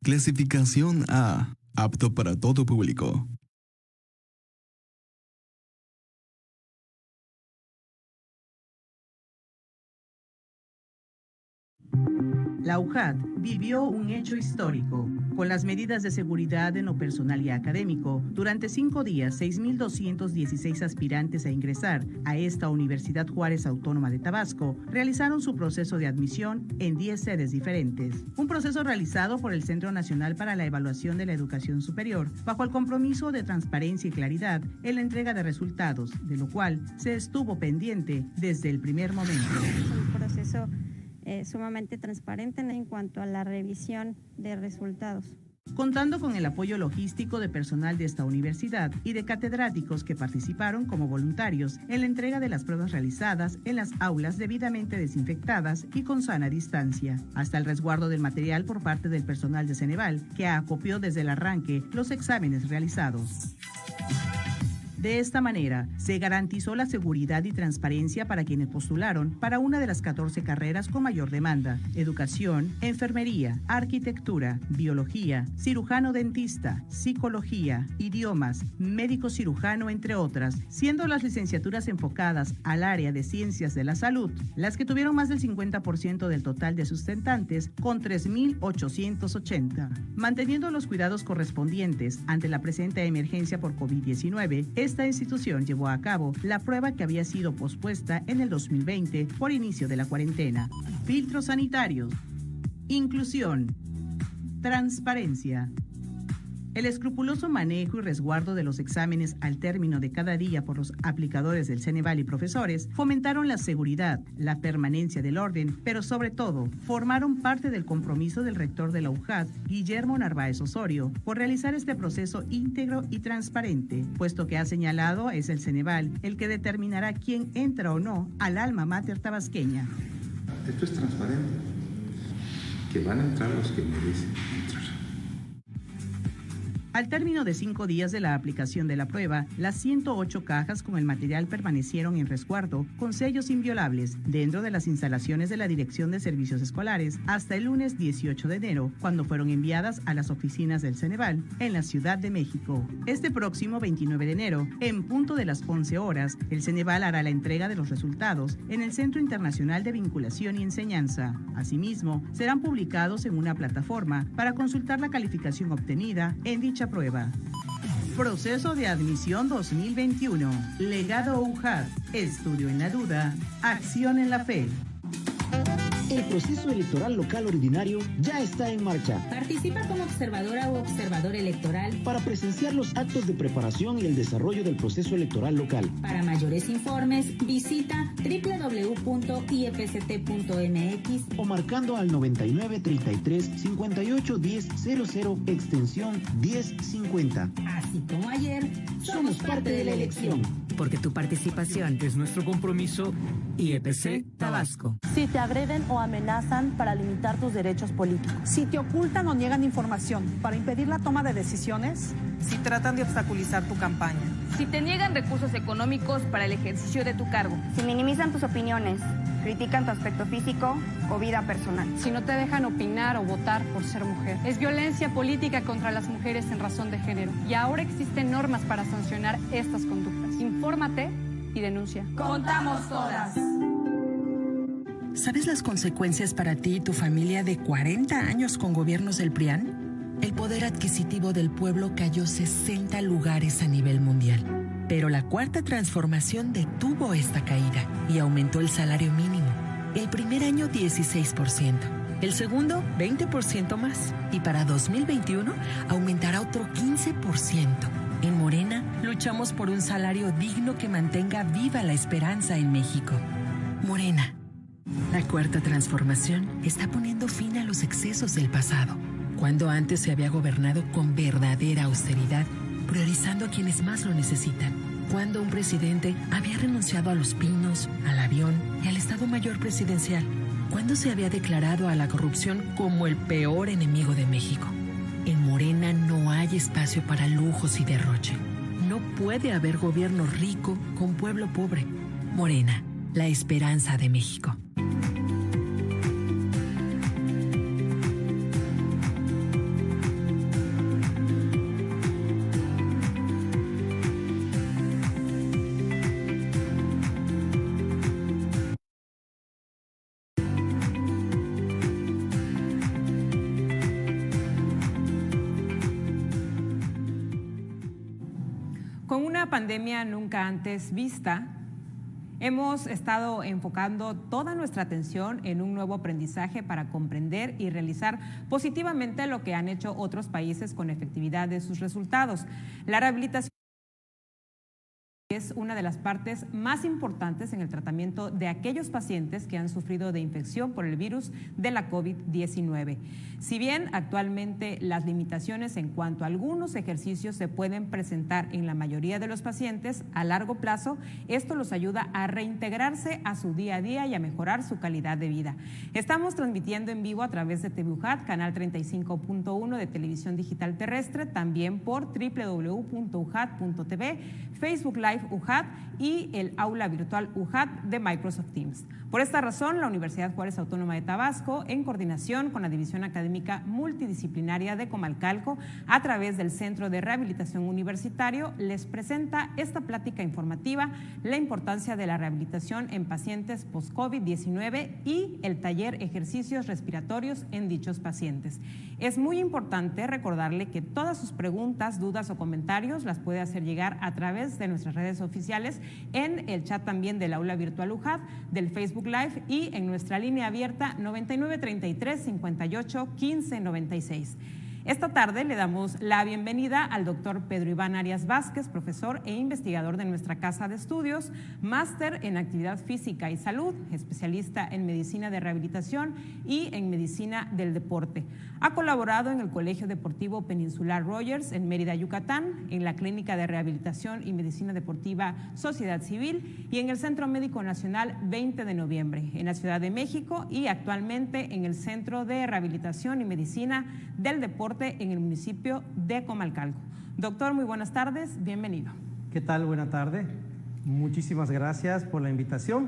Clasificación A. Apto para todo público. La UJAT vivió un hecho histórico. Con las medidas de seguridad en lo personal y académico, durante 5 días, 6.216 aspirantes a ingresar a esta Universidad Juárez Autónoma de Tabasco realizaron su proceso de admisión en 10 sedes diferentes. Un proceso realizado por el Centro Nacional para la Evaluación de la Educación Superior, bajo el compromiso de transparencia y claridad en la entrega de resultados, de lo cual se estuvo pendiente desde el primer momento. Un proceso sumamente transparente en cuanto a la revisión de resultados. Contando con el apoyo logístico de personal de esta universidad y de catedráticos que participaron como voluntarios en la entrega de las pruebas realizadas en las aulas debidamente desinfectadas y con sana distancia, hasta el resguardo del material por parte del personal de Ceneval, que acopió desde el arranque los exámenes realizados. De esta manera, se garantizó la seguridad y transparencia para quienes postularon para una de las 14 carreras con mayor demanda: educación, enfermería, arquitectura, biología, cirujano dentista, psicología, idiomas, médico cirujano, entre otras, siendo las licenciaturas enfocadas al área de ciencias de la salud las que tuvieron más del 50% del total de sustentantes, con 3.880. Manteniendo los cuidados correspondientes ante la presente emergencia por COVID-19, esta institución llevó a cabo la prueba que había sido pospuesta en el 2020 por inicio de la cuarentena. Filtros sanitarios, inclusión, transparencia. El escrupuloso manejo y resguardo de los exámenes al término de cada día por los aplicadores del Ceneval y profesores fomentaron la seguridad, la permanencia del orden, pero sobre todo formaron parte del compromiso del rector de la UJAT, Guillermo Narváez Osorio, por realizar este proceso íntegro y transparente, puesto que ha señalado es el Ceneval el que determinará quién entra o no al alma mater tabasqueña. Esto es transparente, que van a entrar los que merecen entrar. Al término de 5 días de la aplicación de la prueba, las 108 cajas con el material permanecieron en resguardo con sellos inviolables dentro de las instalaciones de la Dirección de Servicios Escolares hasta el lunes 18 de enero, cuando fueron enviadas a las oficinas del Ceneval en la Ciudad de México. Este próximo 29 de enero, en punto de las 11 horas, el Ceneval hará la entrega de los resultados en el Centro Internacional de Vinculación y Enseñanza. Asimismo, serán publicados en una plataforma para consultar la calificación obtenida en dicha prueba. Proceso de admisión 2021. Legado UJAT. Estudio en la duda. Acción en la fe. El proceso electoral local ordinario ya está en marcha. Participa como observadora o observador electoral para presenciar los actos de preparación y el desarrollo del proceso electoral local. Para mayores informes, visita www.iepct.mx o marcando al 99 33 58 10 00 extensión 1050. Así como ayer, somos parte de la elección. Porque tu participación es nuestro compromiso. IEPC Tabasco. Si te agreden o amenazan para limitar tus derechos políticos. Si te ocultan o niegan información para impedir la toma de decisiones. Si tratan de obstaculizar tu campaña. Si te niegan recursos económicos para el ejercicio de tu cargo. Si minimizan tus opiniones, critican tu aspecto físico o vida personal. Si no te dejan opinar o votar por ser mujer. Es violencia política contra las mujeres en razón de género. Y ahora existen normas para sancionar estas conductas. Infórmate y denuncia. Contamos todas. ¿Sabes las consecuencias para ti y tu familia de 40 años con gobiernos del PRIAN? El poder adquisitivo del pueblo cayó 60 lugares a nivel mundial. Pero la Cuarta Transformación detuvo esta caída y aumentó el salario mínimo. El primer año 16%, el segundo 20% más y para 2021 aumentará otro 15%. En Morena luchamos por un salario digno que mantenga viva la esperanza en México. Morena. La Cuarta Transformación está poniendo fin a los excesos del pasado, cuando antes se había gobernado con verdadera austeridad, priorizando a quienes más lo necesitan. Cuando un presidente había renunciado a los pinos, al avión y al Estado Mayor Presidencial. Cuando se había declarado a la corrupción como el peor enemigo de México. En Morena no hay espacio para lujos y derroche. No puede haber gobierno rico con pueblo pobre. Morena, la esperanza de México. una pandemia nunca antes vista, hemos estado enfocando toda nuestra atención en un nuevo aprendizaje para comprender y realizar positivamente lo que han hecho otros países con efectividad de sus resultados. La rehabilitación es una de las partes más importantes en el tratamiento de aquellos pacientes que han sufrido de infección por el virus de la COVID-19. Si bien actualmente las limitaciones en cuanto a algunos ejercicios se pueden presentar en la mayoría de los pacientes, a largo plazo esto los ayuda a reintegrarse a su día a día y a mejorar su calidad de vida. Estamos transmitiendo en vivo a través de TV UJAT, canal 35.1 de televisión digital terrestre, también por www.ujat.tv, Facebook Live UJAT y el aula virtual UJAT de Microsoft Teams. Por esta razón, la Universidad Juárez Autónoma de Tabasco, en coordinación con la División Académica Multidisciplinaria de Comalcalco, a través del Centro de Rehabilitación Universitario, les presenta esta plática informativa, la importancia de la rehabilitación en pacientes post-COVID-19 y el taller Ejercicios Respiratorios en dichos pacientes. Es muy importante recordarle que todas sus preguntas, dudas o comentarios las puede hacer llegar a través de nuestras redes oficiales, en el chat también del aula virtual UJAT, del Facebook Live y en nuestra línea abierta 9933 58 15 96. Esta tarde le damos la bienvenida al doctor Pedro Iván Arias Vázquez, profesor e investigador de nuestra Casa de Estudios, máster en Actividad Física y Salud, especialista en Medicina de Rehabilitación y en Medicina del Deporte. Ha colaborado en el Colegio Deportivo Peninsular Rogers en Mérida, Yucatán, en la Clínica de Rehabilitación y Medicina Deportiva Sociedad Civil y en el Centro Médico Nacional 20 de Noviembre, en la Ciudad de México, y actualmente en el Centro de Rehabilitación y Medicina del Deporte en el municipio de Comalcalco. Doctor, muy buenas tardes, bienvenido. ¿Qué tal? Buena tarde. Muchísimas gracias por la invitación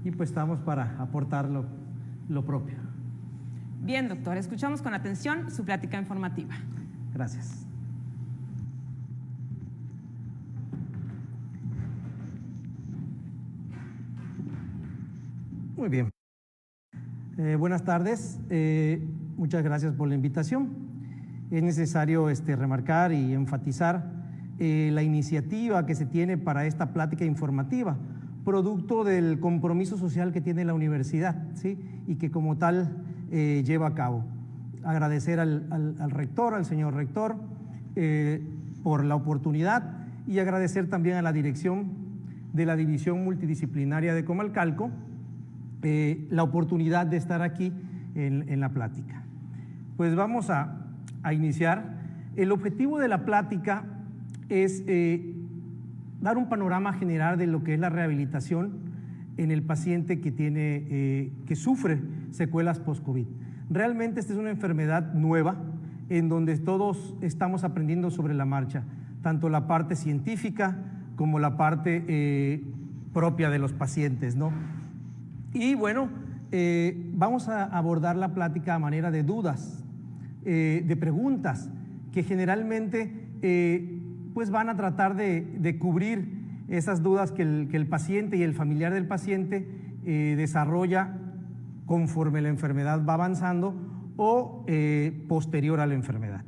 y pues estamos para aportar lo propio. Bien, doctor, escuchamos con atención su plática informativa. Gracias. Muy bien. Buenas tardes. Muchas gracias por la invitación. Es necesario remarcar y enfatizar la iniciativa que se tiene para esta plática informativa, producto del compromiso social que tiene la universidad, ¿sí? Y que como tal lleva a cabo. Agradecer al rector, al señor rector, por la oportunidad, y agradecer también a la dirección de la División Multidisciplinaria de Comalcalco la oportunidad de estar aquí en la plática. Pues vamos a iniciar. El objetivo de la plática es dar un panorama general de lo que es la rehabilitación en el paciente que sufre secuelas post-COVID. Realmente esta es una enfermedad nueva en donde todos estamos aprendiendo sobre la marcha, tanto la parte científica como la parte propia de los pacientes, ¿no? Y bueno, vamos a abordar la plática a manera de dudas, de preguntas que generalmente pues van a tratar de cubrir esas dudas que el paciente y el familiar del paciente desarrolla conforme la enfermedad va avanzando o posterior a la enfermedad.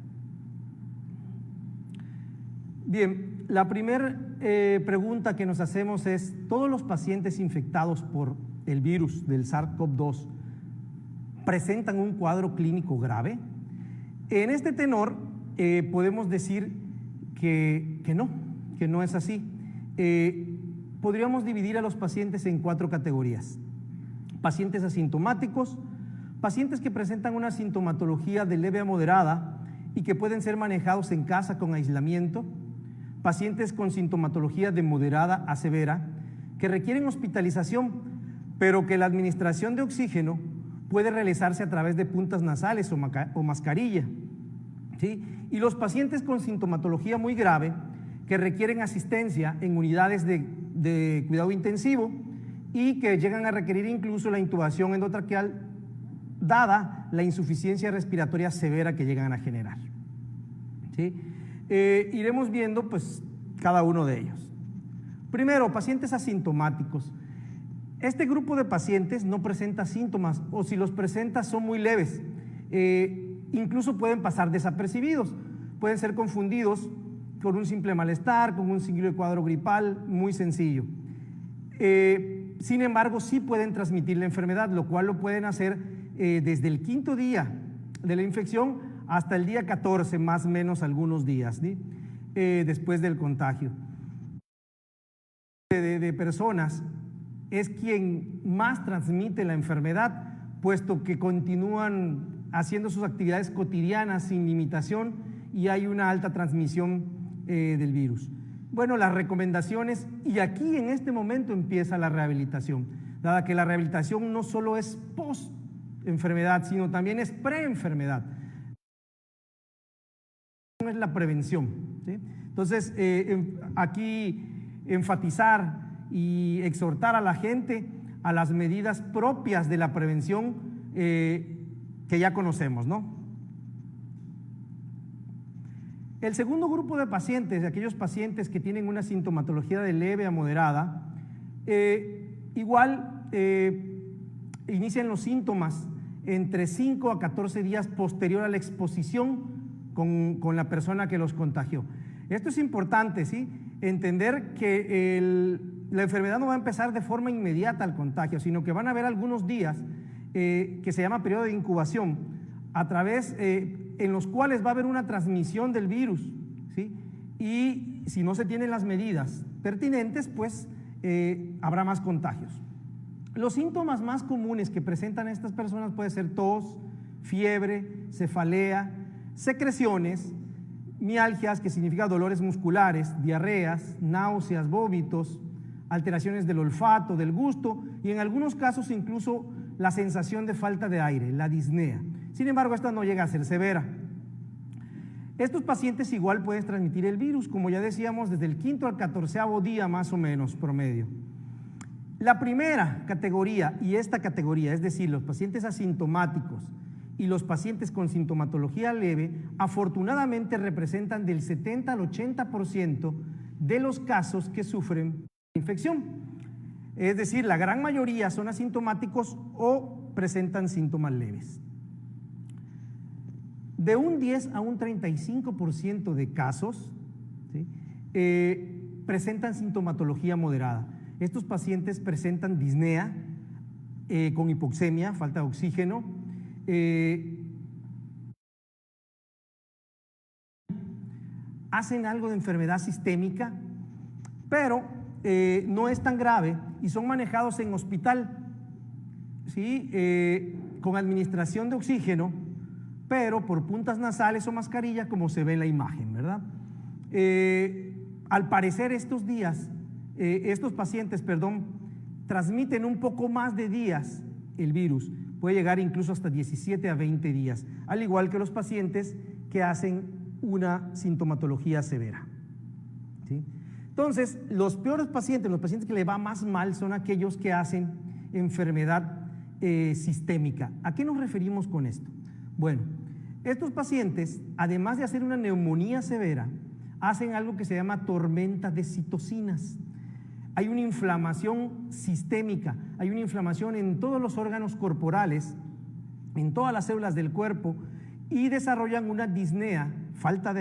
Bien, la primera pregunta que nos hacemos es: ¿todos los pacientes infectados por el virus del SARS-CoV-2 presentan un cuadro clínico grave? En este tenor podemos decir que no es así. Podríamos dividir a los pacientes en 4 categorías: pacientes asintomáticos, pacientes que presentan una sintomatología de leve a moderada y que pueden ser manejados en casa con aislamiento, pacientes con sintomatología de moderada a severa que requieren hospitalización, pero que la administración de oxígeno puede realizarse a través de puntas nasales o mascarilla, ¿sí? Y los pacientes con sintomatología muy grave que requieren asistencia en unidades de cuidado intensivo y que llegan a requerir incluso la intubación endotraqueal dada la insuficiencia respiratoria severa que llegan a generar, ¿sí? Iremos viendo pues cada uno de ellos. Primero, pacientes asintomáticos. Este grupo de pacientes no presenta síntomas, o si los presenta son muy leves, incluso pueden pasar desapercibidos, pueden ser confundidos con un simple malestar, con un simple cuadro gripal, muy sencillo. Sin embargo, sí pueden transmitir la enfermedad, lo cual lo pueden hacer desde el 5.º día de la infección hasta el día 14, más o menos algunos días, ¿sí? Después del contagio. De personas es quien más transmite la enfermedad, puesto que continúan haciendo sus actividades cotidianas sin limitación y hay una alta transmisión del virus. Bueno, las recomendaciones, y aquí en este momento empieza la rehabilitación, dada que la rehabilitación no solo es post-enfermedad, sino también es pre-enfermedad. Es la prevención, ¿sí? Entonces, aquí enfatizar y exhortar a la gente a las medidas propias de la prevención que ya conocemos, ¿no? El segundo grupo de pacientes, de aquellos pacientes que tienen una sintomatología de leve a moderada, inician los síntomas entre 5 a 14 días posterior a la exposición con la persona que los contagió. Esto es importante, ¿sí? Entender que la enfermedad no va a empezar de forma inmediata al contagio, sino que van a haber algunos días que se llama periodo de incubación, a través en los cuales va a haber una transmisión del virus, ¿sí? Y si no se tienen las medidas pertinentes, pues habrá más contagios. Los síntomas más comunes que presentan estas personas pueden ser tos, fiebre, cefalea, secreciones, mialgias, que significa dolores musculares, diarreas, náuseas, vómitos, alteraciones del olfato, del gusto y en algunos casos incluso la sensación de falta de aire, la disnea. Sin embargo, esta no llega a ser severa. Estos pacientes igual pueden transmitir el virus, como ya decíamos, desde el 5.º al 14.º día más o menos promedio. La primera categoría y esta categoría, es decir, los pacientes asintomáticos y los pacientes con sintomatología leve, afortunadamente representan del 70 al 80% de los casos que sufren infección. Es decir, la gran mayoría son asintomáticos o presentan síntomas leves. De un 10 a un 35% de casos, ¿sí?, presentan sintomatología moderada. Estos pacientes presentan disnea con hipoxemia, falta de oxígeno, hacen algo de enfermedad sistémica, pero no es tan grave y son manejados en hospital, ¿sí?, con administración de oxígeno, pero por puntas nasales o mascarilla, como se ve en la imagen, ¿verdad? Al parecer estos pacientes, transmiten un poco más de días el virus, puede llegar incluso hasta 17 a 20 días, al igual que los pacientes que hacen una sintomatología severa, ¿sí? Entonces, los peores pacientes, los pacientes que le va más mal, son aquellos que hacen enfermedad sistémica. ¿A qué nos referimos con esto? Bueno, estos pacientes, además de hacer una neumonía severa, hacen algo que se llama tormenta de citocinas. Hay una inflamación sistémica, hay una inflamación en todos los órganos corporales, en todas las células del cuerpo, y desarrollan una disnea,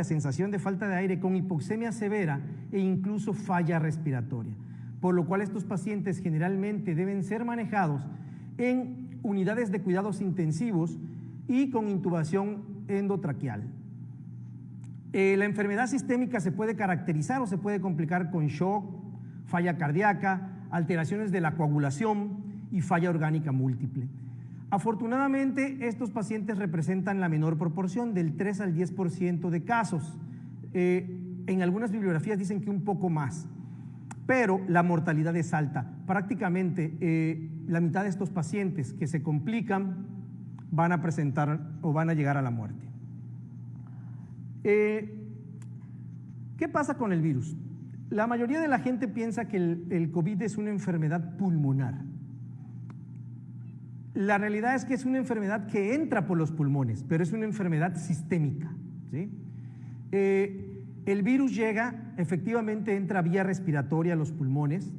sensación de falta de aire, con hipoxemia severa e incluso falla respiratoria, por lo cual estos pacientes generalmente deben ser manejados en unidades de cuidados intensivos y con intubación endotraqueal. La enfermedad sistémica se puede caracterizar o se puede complicar con shock, falla cardíaca, alteraciones de la coagulación y falla orgánica múltiple. Afortunadamente, estos pacientes representan la menor proporción, del 3 al 10% de casos. En algunas bibliografías dicen que un poco más, pero la mortalidad es alta. Prácticamente la mitad de estos pacientes que se complican van a presentar o van a llegar a la muerte. ¿Qué pasa con el virus? La mayoría de la gente piensa que el COVID es una enfermedad pulmonar. La realidad es que es una enfermedad que entra por los pulmones, pero es una enfermedad sistémica, ¿sí? El virus llega, efectivamente entra vía respiratoria a los pulmones,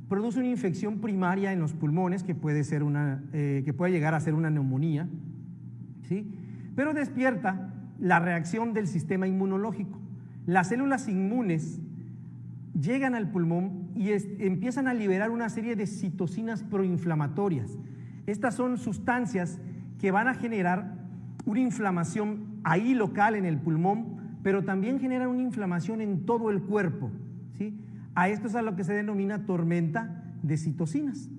produce una infección primaria en los pulmones que puede llegar a ser una neumonía, ¿sí?, pero despierta la reacción del sistema inmunológico. las células inmunes llegan al pulmón y empiezan a liberar una serie de citocinas proinflamatorias. Estas son sustancias que van a generar una inflamación ahí local en el pulmón, pero también generan una inflamación en todo el cuerpo, ¿sí? A esto es a lo que se denomina tormenta de citocinas.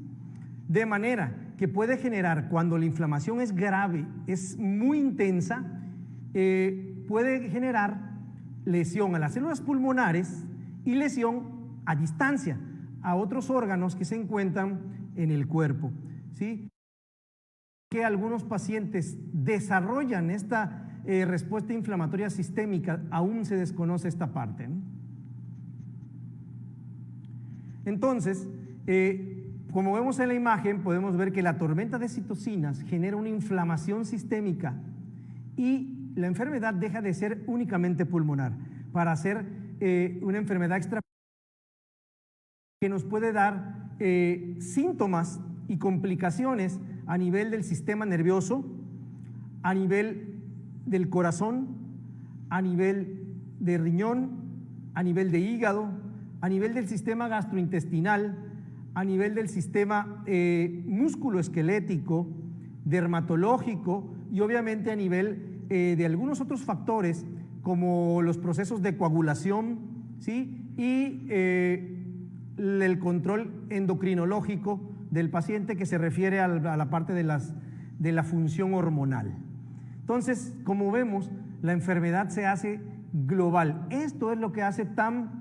De manera que puede generar, cuando la inflamación es grave, es muy intensa, puede generar lesión a las células pulmonares y lesión a distancia a otros órganos que se encuentran en el cuerpo, ¿sí? Que algunos pacientes desarrollan esta respuesta inflamatoria sistémica, aún se desconoce esta parte, ¿no? Entonces, como vemos en la imagen, podemos ver que la tormenta de citocinas genera una inflamación sistémica y la enfermedad deja de ser únicamente pulmonar para ser una enfermedad extra que nos puede dar síntomas y complicaciones a nivel del sistema nervioso, a nivel del corazón, a nivel de riñón, a nivel de hígado, a nivel del sistema gastrointestinal, a nivel del sistema músculoesquelético, dermatológico y obviamente a nivel de algunos otros factores como los procesos de coagulación, ¿sí? Y el control endocrinológico del paciente, que se refiere a la parte de la función hormonal. Entonces, como vemos, la enfermedad se hace global. Esto es lo que hace tan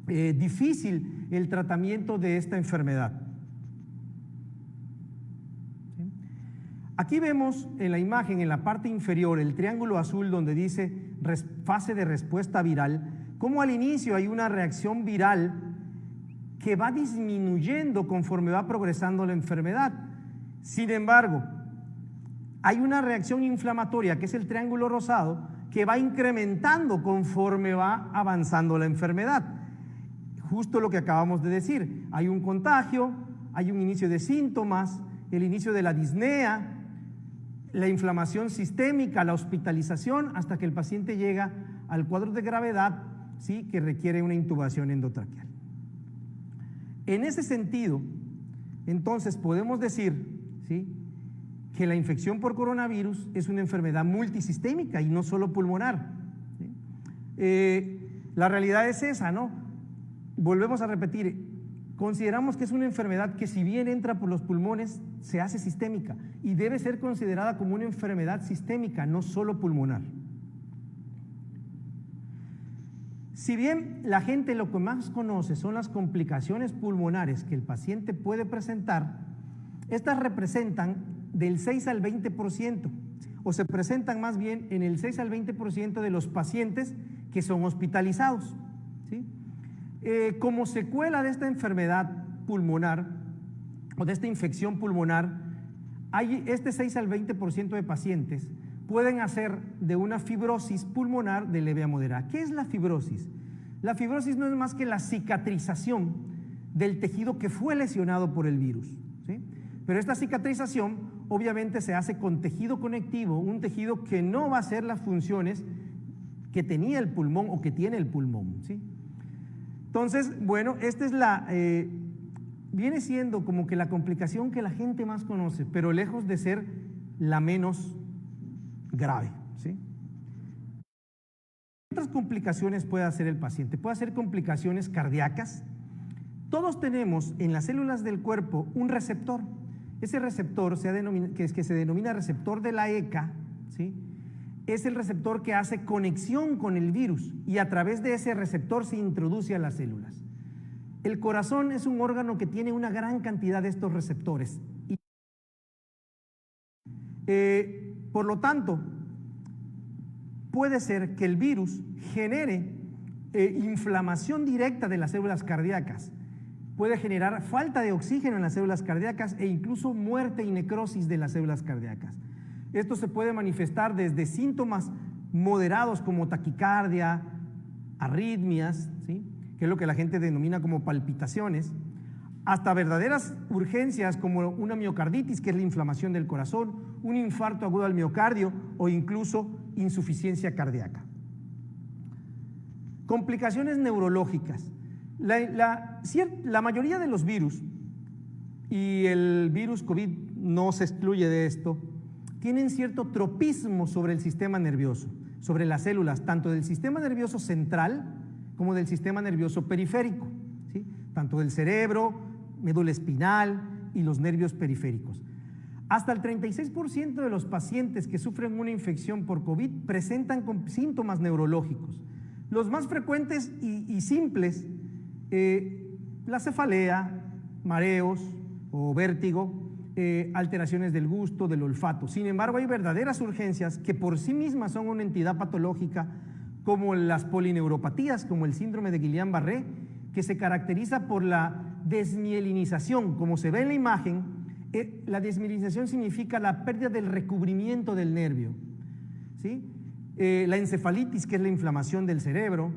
difícil el tratamiento de esta enfermedad. ¿Sí? Aquí vemos en la imagen, en la parte inferior, el triángulo azul donde dice fase de respuesta viral, cómo al inicio hay una reacción viral que va disminuyendo conforme va progresando la enfermedad. Sin embargo, hay una reacción inflamatoria, que es el triángulo rosado, que va incrementando conforme va avanzando la enfermedad. Justo lo que acabamos de decir, hay un contagio, hay un inicio de síntomas, el inicio de la disnea, la inflamación sistémica, la hospitalización, hasta que el paciente llega al cuadro de gravedad, ¿sí? Que requiere una intubación endotraqueal. En ese sentido, entonces podemos decir, ¿sí?, que la infección por coronavirus es una enfermedad multisistémica y no solo pulmonar, ¿sí? La realidad es esa, ¿no? Volvemos a repetir, consideramos que es una enfermedad que, si bien entra por los pulmones, se hace sistémica y debe ser considerada como una enfermedad sistémica, no solo pulmonar. Si bien la gente lo que más conoce son las complicaciones pulmonares que el paciente puede presentar, estas representan del 6 al 20%, o se presentan más bien en el 6 al 20% de los pacientes que son hospitalizados, ¿sí? Como secuela de esta enfermedad pulmonar o de esta infección pulmonar, hay este 6 al 20% de pacientes pueden hacer de una fibrosis pulmonar de leve a moderada. ¿Qué es la fibrosis? La fibrosis no es más que la cicatrización del tejido que fue lesionado por el virus, ¿sí? Pero esta cicatrización obviamente se hace con tejido conectivo, un tejido que no va a hacer las funciones que tenía el pulmón o que tiene el pulmón, ¿sí? Entonces, bueno, esta es viene siendo como que la complicación que la gente más conoce, pero lejos de ser la menos grave, ¿sí? ¿Qué otras complicaciones puede hacer el paciente? Puede hacer complicaciones cardíacas. Todos tenemos en las células del cuerpo un receptor. Ese receptor que se denomina receptor de la ECA, ¿sí?, es el receptor que hace conexión con el virus y a través de ese receptor se introduce a las células. El corazón es un órgano que tiene una gran cantidad de estos receptores. Por lo tanto, puede ser que el virus genere inflamación directa de las células cardíacas, puede generar falta de oxígeno en las células cardíacas e incluso muerte y necrosis de las células cardíacas. Esto se puede manifestar desde síntomas moderados como taquicardia, arritmias, ¿sí?, que es lo que la gente denomina como palpitaciones, hasta verdaderas urgencias como una miocarditis, que es la inflamación del corazón, un infarto agudo al miocardio o incluso insuficiencia cardíaca. Complicaciones neurológicas. La mayoría de los virus, y el virus COVID no se excluye de esto, tienen cierto tropismo sobre el sistema nervioso, sobre las células, tanto del sistema nervioso central como del sistema nervioso periférico, ¿sí? Tanto del cerebro, médula espinal y los nervios periféricos. Hasta el 36% de los pacientes que sufren una infección por COVID presentan síntomas neurológicos. Los más frecuentes y simples, la cefalea, mareos o vértigo, alteraciones del gusto, del olfato. Sin embargo, hay verdaderas urgencias que por sí mismas son una entidad patológica, como las polineuropatías, como el síndrome de Guillain-Barré, que se caracteriza por la desmielinización. Como se ve en la imagen, la desmielinización significa la pérdida del recubrimiento del nervio, ¿sí? La encefalitis, que es la inflamación del cerebro,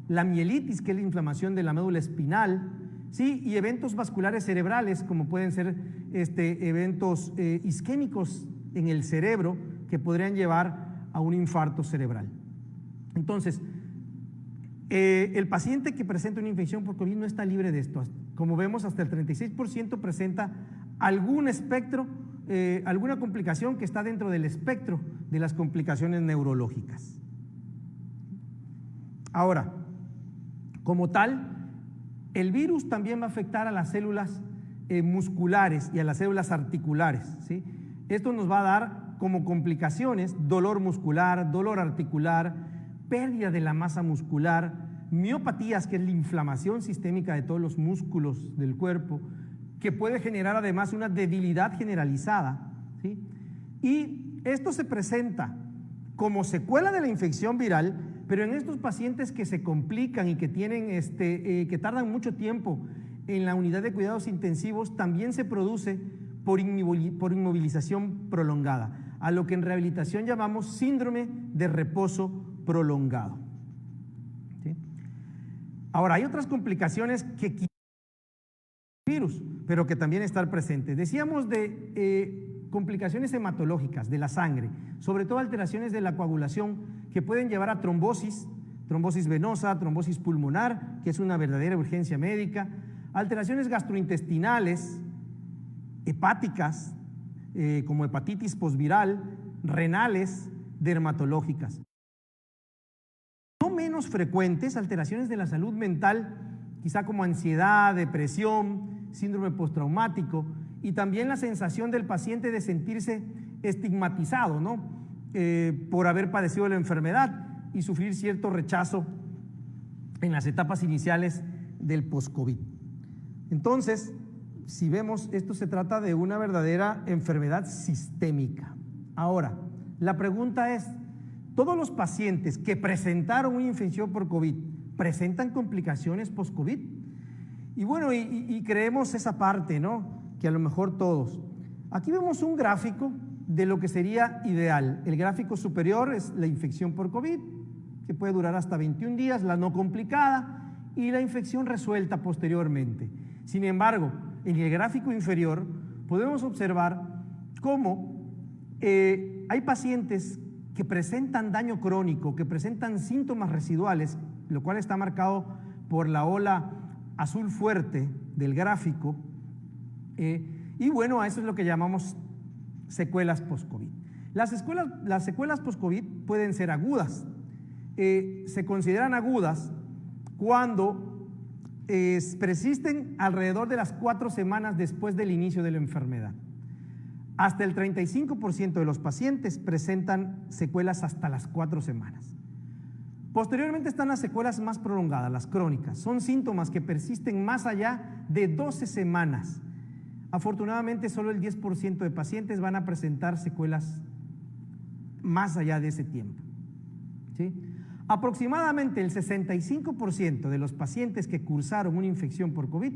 la mielitis, que es la inflamación de la médula espinal, ¿sí? Y eventos vasculares cerebrales, como pueden ser eventos isquémicos en el cerebro, que podrían llevar a un infarto cerebral. Entonces, el paciente que presenta una infección por COVID no está libre de esto. Como vemos, hasta el 36% presenta algún espectro, alguna complicación que está dentro del espectro de las complicaciones neurológicas. Ahora, como tal, el virus también va a afectar a las células musculares y a las células articulares, ¿sí? Esto nos va a dar como complicaciones dolor muscular, dolor articular, pérdida de la masa muscular, miopatías, que es la inflamación sistémica de todos los músculos del cuerpo, que puede generar además una debilidad generalizada, ¿sí? Y esto se presenta como secuela de la infección viral, pero en estos pacientes que se complican y que tienen que tardan mucho tiempo en la unidad de cuidados intensivos, también se produce por inmovilización prolongada, a lo que en rehabilitación llamamos síndrome de reposo prolongado, ¿sí? Ahora, hay otras complicaciones que virus, pero que también están presentes. Decíamos de complicaciones hematológicas de la sangre, sobre todo alteraciones de la coagulación que pueden llevar a trombosis venosa, trombosis pulmonar, que es una verdadera urgencia médica, alteraciones gastrointestinales, hepáticas, como hepatitis posviral, renales, dermatológicas. No menos frecuentes, alteraciones de la salud mental, quizá como ansiedad, depresión, síndrome postraumático, y también la sensación del paciente de sentirse estigmatizado, ¿no? Por haber padecido la enfermedad y sufrir cierto rechazo en las etapas iniciales del post-COVID. Entonces, si vemos, esto se trata de una verdadera enfermedad sistémica. Ahora, la pregunta es, ¿todos los pacientes que presentaron una infección por COVID presentan complicaciones post-COVID? Y bueno, y creemos esa parte, ¿no? Que a lo mejor todos. Aquí vemos un gráfico de lo que sería ideal. El gráfico superior es la infección por COVID, que puede durar hasta 21 días, la no complicada, y la infección resuelta posteriormente. Sin embargo, en el gráfico inferior podemos observar cómo hay pacientes que presentan daño crónico, que presentan síntomas residuales, lo cual está marcado por la ola azul fuerte del gráfico, y bueno, a eso es lo que llamamos secuelas post-COVID. Las secuelas post-COVID pueden ser agudas. Se consideran agudas cuando persisten alrededor de las 4 semanas después del inicio de la enfermedad. Hasta el 35% de los pacientes presentan secuelas hasta las 4 semanas. Posteriormente están las secuelas más prolongadas, las crónicas. Son síntomas que persisten más allá de 12 semanas. Afortunadamente, solo el 10% de pacientes van a presentar secuelas más allá de ese tiempo, ¿sí? Aproximadamente el 65% de los pacientes que cursaron una infección por COVID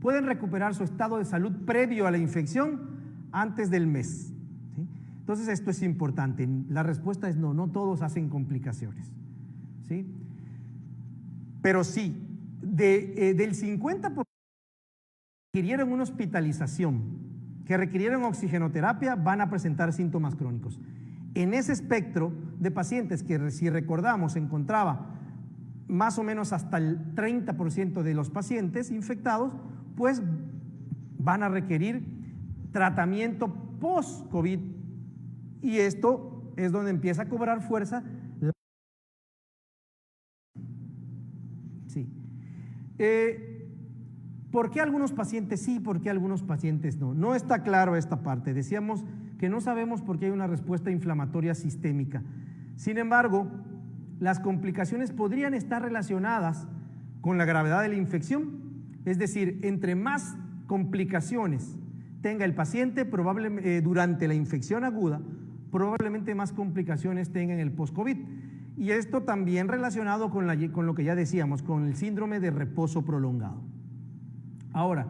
pueden recuperar su estado de salud previo a la infección antes del mes, ¿sí? Entonces, esto es importante. La respuesta es no, no todos hacen complicaciones, ¿sí? Pero sí, del 50% que requirieron una hospitalización, que requirieron oxigenoterapia, van a presentar síntomas crónicos. En ese espectro de pacientes que, si recordamos, se encontraba más o menos hasta el 30% de los pacientes infectados, pues van a requerir tratamiento post-COVID, y esto es donde empieza a cobrar fuerza. Sí. ¿Por qué algunos pacientes sí, por qué algunos pacientes no? No está claro esta parte. Decíamos que no sabemos por qué hay una respuesta inflamatoria sistémica. Sin embargo, las complicaciones podrían estar relacionadas con la gravedad de la infección. Es decir, entre más complicaciones tenga el paciente durante la infección aguda, probablemente más complicaciones tenga en el post-COVID. Y esto también relacionado con lo que ya decíamos, con el síndrome de reposo prolongado. Ahora,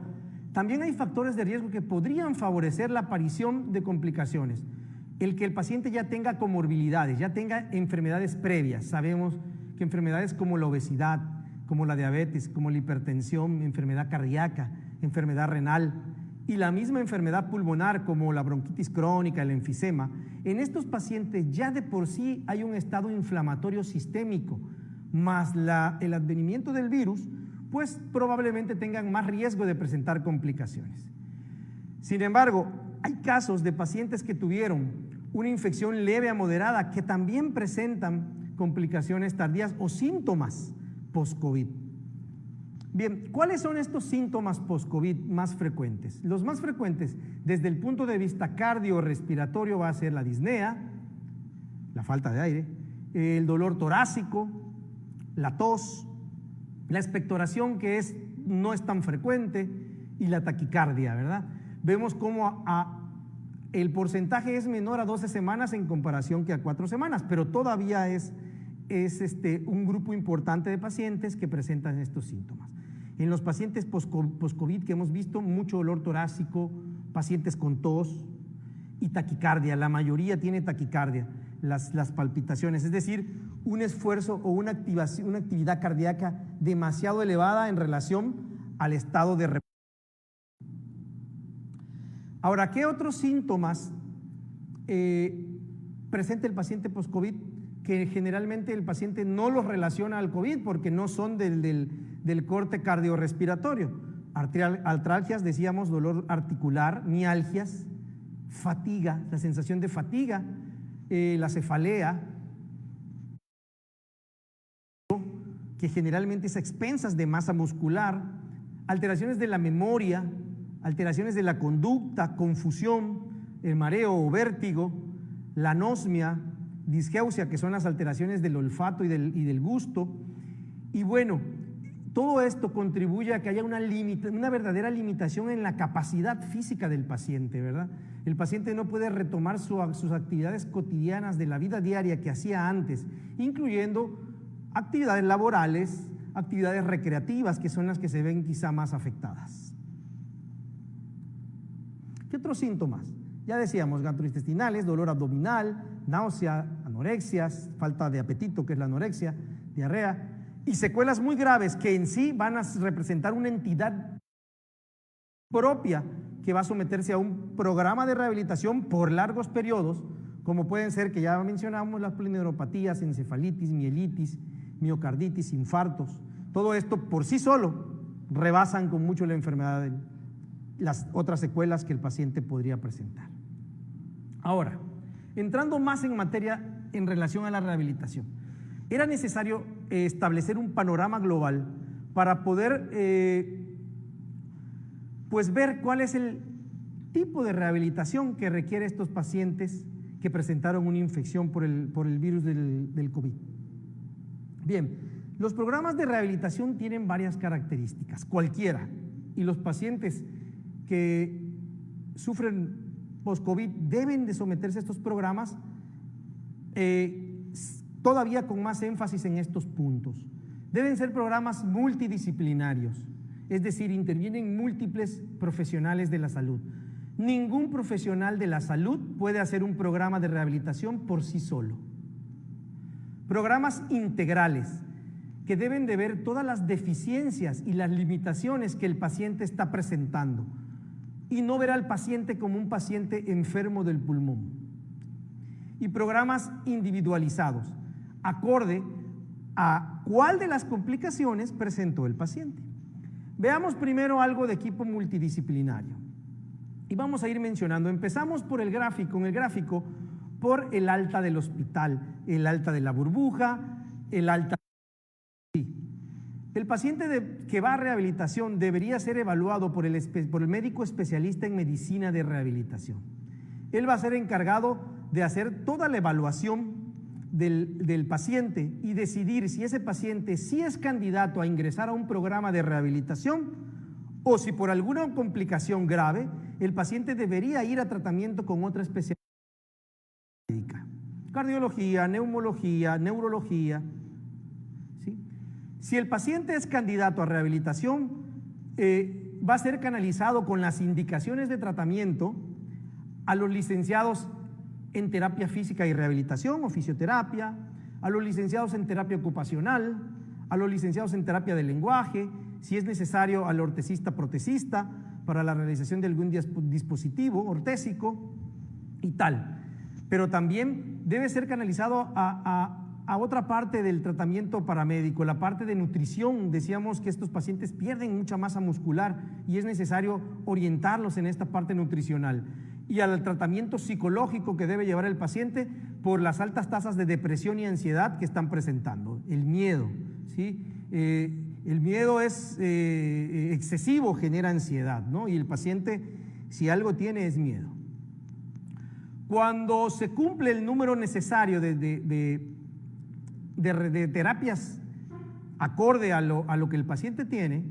también hay factores de riesgo que podrían favorecer la aparición de complicaciones. El que el paciente ya tenga comorbilidades, ya tenga enfermedades previas. Sabemos que enfermedades como la obesidad, como la diabetes, como la hipertensión, enfermedad cardíaca, enfermedad renal y la misma enfermedad pulmonar como la bronquitis crónica, el enfisema, en estos pacientes ya de por sí hay un estado inflamatorio sistémico, más el advenimiento del virus, pues probablemente tengan más riesgo de presentar complicaciones. Sin embargo, hay casos de pacientes que tuvieron una infección leve a moderada que también presentan complicaciones tardías o síntomas post-COVID. Bien, ¿cuáles son estos síntomas post-COVID más frecuentes? Los más frecuentes desde el punto de vista cardiorrespiratorio va a ser la disnea, la falta de aire, el dolor torácico, la tos, la expectoración que no es tan frecuente y la taquicardia, ¿verdad? Vemos cómo el porcentaje es menor a 12 semanas en comparación que a 4 semanas, pero todavía es un grupo importante de pacientes que presentan estos síntomas. En los pacientes post-COVID que hemos visto, mucho dolor torácico, pacientes con tos y taquicardia, la mayoría tiene taquicardia, las palpitaciones, es decir, un esfuerzo o una actividad cardíaca demasiado elevada en relación al estado de reposo. Ahora, ¿qué otros síntomas presenta el paciente post-COVID que generalmente el paciente no los relaciona al COVID porque no son del corte cardiorrespiratorio? Artralgias, decíamos, dolor articular, mialgias, fatiga, la sensación de fatiga, la cefalea, que generalmente es a expensas de masa muscular, alteraciones de la memoria, alteraciones de la conducta, confusión, el mareo o vértigo, la anosmia, disgeusia, que son las alteraciones del olfato y del gusto. Y bueno, todo esto contribuye a que haya una verdadera limitación en la capacidad física del paciente, ¿verdad? El paciente no puede retomar sus actividades cotidianas de la vida diaria que hacía antes, incluyendo actividades laborales, actividades recreativas, que son las que se ven quizá más afectadas. ¿Qué otros síntomas? Ya decíamos, gastrointestinales, dolor abdominal, náusea, anorexias, falta de apetito, que es la anorexia, diarrea, y secuelas muy graves que en sí van a representar una entidad propia que va a someterse a un programa de rehabilitación por largos periodos, como pueden ser, que ya mencionamos, las polineuropatías, encefalitis, mielitis, miocarditis, infartos. Todo esto por sí solo rebasan con mucho la enfermedad, las otras secuelas que el paciente podría presentar. Ahora, entrando más en materia en relación a la rehabilitación, era necesario establecer un panorama global para poder pues ver cuál es el tipo de rehabilitación que requiere estos pacientes que presentaron una infección por el virus del COVID. Bien, los programas de rehabilitación tienen varias características, cualquiera, y los pacientes que sufren post-COVID deben de someterse a estos programas, todavía con más énfasis en estos puntos. Deben ser programas multidisciplinarios, es decir, intervienen múltiples profesionales de la salud. Ningún profesional de la salud puede hacer un programa de rehabilitación por sí solo. Programas integrales que deben de ver todas las deficiencias y las limitaciones que el paciente está presentando y no ver al paciente como un paciente enfermo del pulmón. Y programas individualizados, acorde a cuál de las complicaciones presentó el paciente. Veamos primero algo de equipo multidisciplinario. Y vamos a ir mencionando. Empezamos por el gráfico, por el alta del hospital, el alta de la burbuja, el alta. El paciente que va a rehabilitación debería ser evaluado por el médico especialista en medicina de rehabilitación. Él va a ser encargado de hacer toda la evaluación del paciente y decidir si ese paciente sí es candidato a ingresar a un programa de rehabilitación o si por alguna complicación grave el paciente debería ir a tratamiento con otra especialidad médica. Cardiología, neumología, neurología. ¿Sí? Si el paciente es candidato a rehabilitación, va a ser canalizado con las indicaciones de tratamiento a los licenciados en terapia física y rehabilitación o fisioterapia, a los licenciados en terapia ocupacional, a los licenciados en terapia del lenguaje, si es necesario al ortesista protesista para la realización de algún dispositivo ortésico y tal. Pero también debe ser canalizado a otra parte del tratamiento paramédico, la parte de nutrición. Decíamos que estos pacientes pierden mucha masa muscular y es necesario orientarlos en esta parte nutricional. Y al tratamiento psicológico que debe llevar el paciente por las altas tasas de depresión y ansiedad que están presentando. El miedo, ¿sí? El miedo es excesivo, genera ansiedad, ¿no? Y el paciente, si algo tiene, es miedo. Cuando se cumple el número necesario de terapias acorde a lo que el paciente tiene,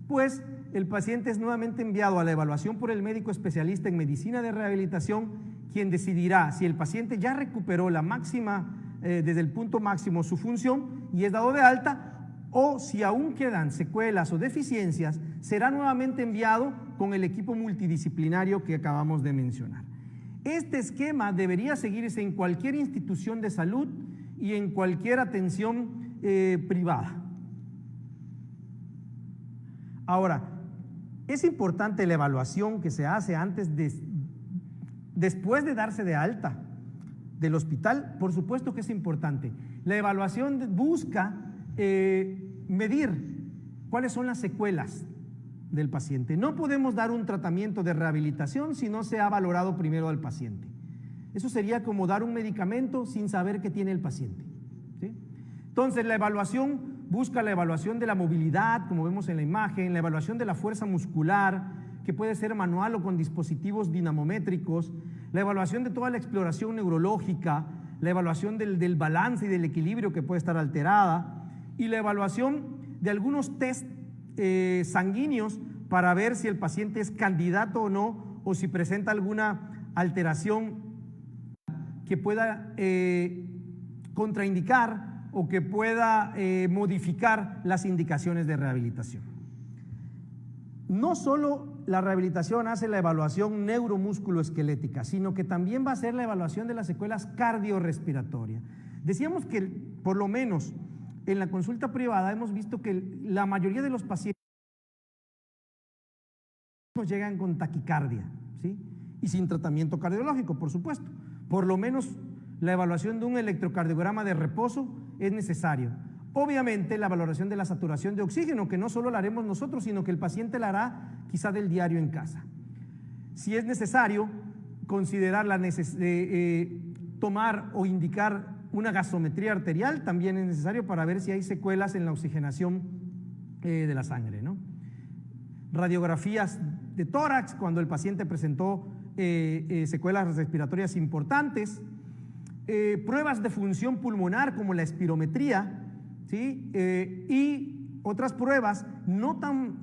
pues el paciente es nuevamente enviado a la evaluación por el médico especialista en medicina de rehabilitación, quien decidirá si el paciente ya recuperó la máxima, desde el punto máximo su función y es dado de alta, o si aún quedan secuelas o deficiencias, será nuevamente enviado con el equipo multidisciplinario que acabamos de mencionar. Este esquema debería seguirse en cualquier institución de salud y en cualquier atención privada. Ahora, es importante la evaluación que se hace después de darse de alta del hospital, por supuesto que es importante. La evaluación busca medir cuáles son las secuelas del paciente. No podemos dar un tratamiento de rehabilitación si no se ha valorado primero al paciente. Eso sería como dar un medicamento sin saber qué tiene el paciente, ¿sí? Entonces, la evaluación busca la evaluación de la movilidad, como vemos en la imagen, la evaluación de la fuerza muscular, que puede ser manual o con dispositivos dinamométricos, la evaluación de toda la exploración neurológica, la evaluación del balance y del equilibrio que puede estar alterada, y la evaluación de algunos test sanguíneos para ver si el paciente es candidato o no, o si presenta alguna alteración que pueda contraindicar o que pueda modificar las indicaciones de rehabilitación. No solo la rehabilitación hace la evaluación neuromusculoesquelética, sino que también va a hacer la evaluación de las secuelas cardiorrespiratorias. Decíamos que por lo menos en la consulta privada hemos visto que la mayoría de los pacientes llegan con taquicardia, ¿sí? Y sin tratamiento cardiológico, por supuesto. Por lo menos la evaluación de un electrocardiograma de reposo es necesario. Obviamente la valoración de la saturación de oxígeno, que no solo la haremos nosotros, sino que el paciente la hará quizá del diario en casa. Si es necesario considerar tomar o indicar una gasometría arterial, también es necesario para ver si hay secuelas en la oxigenación de la sangre, ¿no? Radiografías de tórax cuando el paciente presentó secuelas respiratorias importantes, pruebas de función pulmonar como la espirometría, ¿sí? Y otras pruebas no tan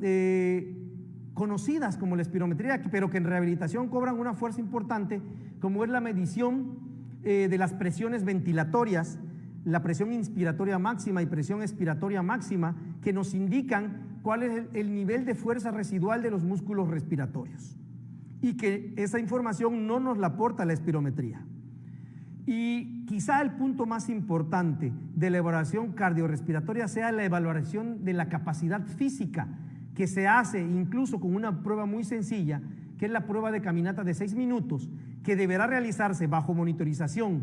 conocidas como la espirometría, pero que en rehabilitación cobran una fuerza importante, como es la medición de las presiones ventilatorias, la presión inspiratoria máxima y presión expiratoria máxima, que nos indican cuál es el nivel de fuerza residual de los músculos respiratorios, y que esa información no nos la aporta la espirometría. Y quizá el punto más importante de la evaluación cardiorrespiratoria sea la evaluación de la capacidad física, que se hace incluso con una prueba muy sencilla, que es la prueba de caminata de 6 minutos, que deberá realizarse bajo monitorización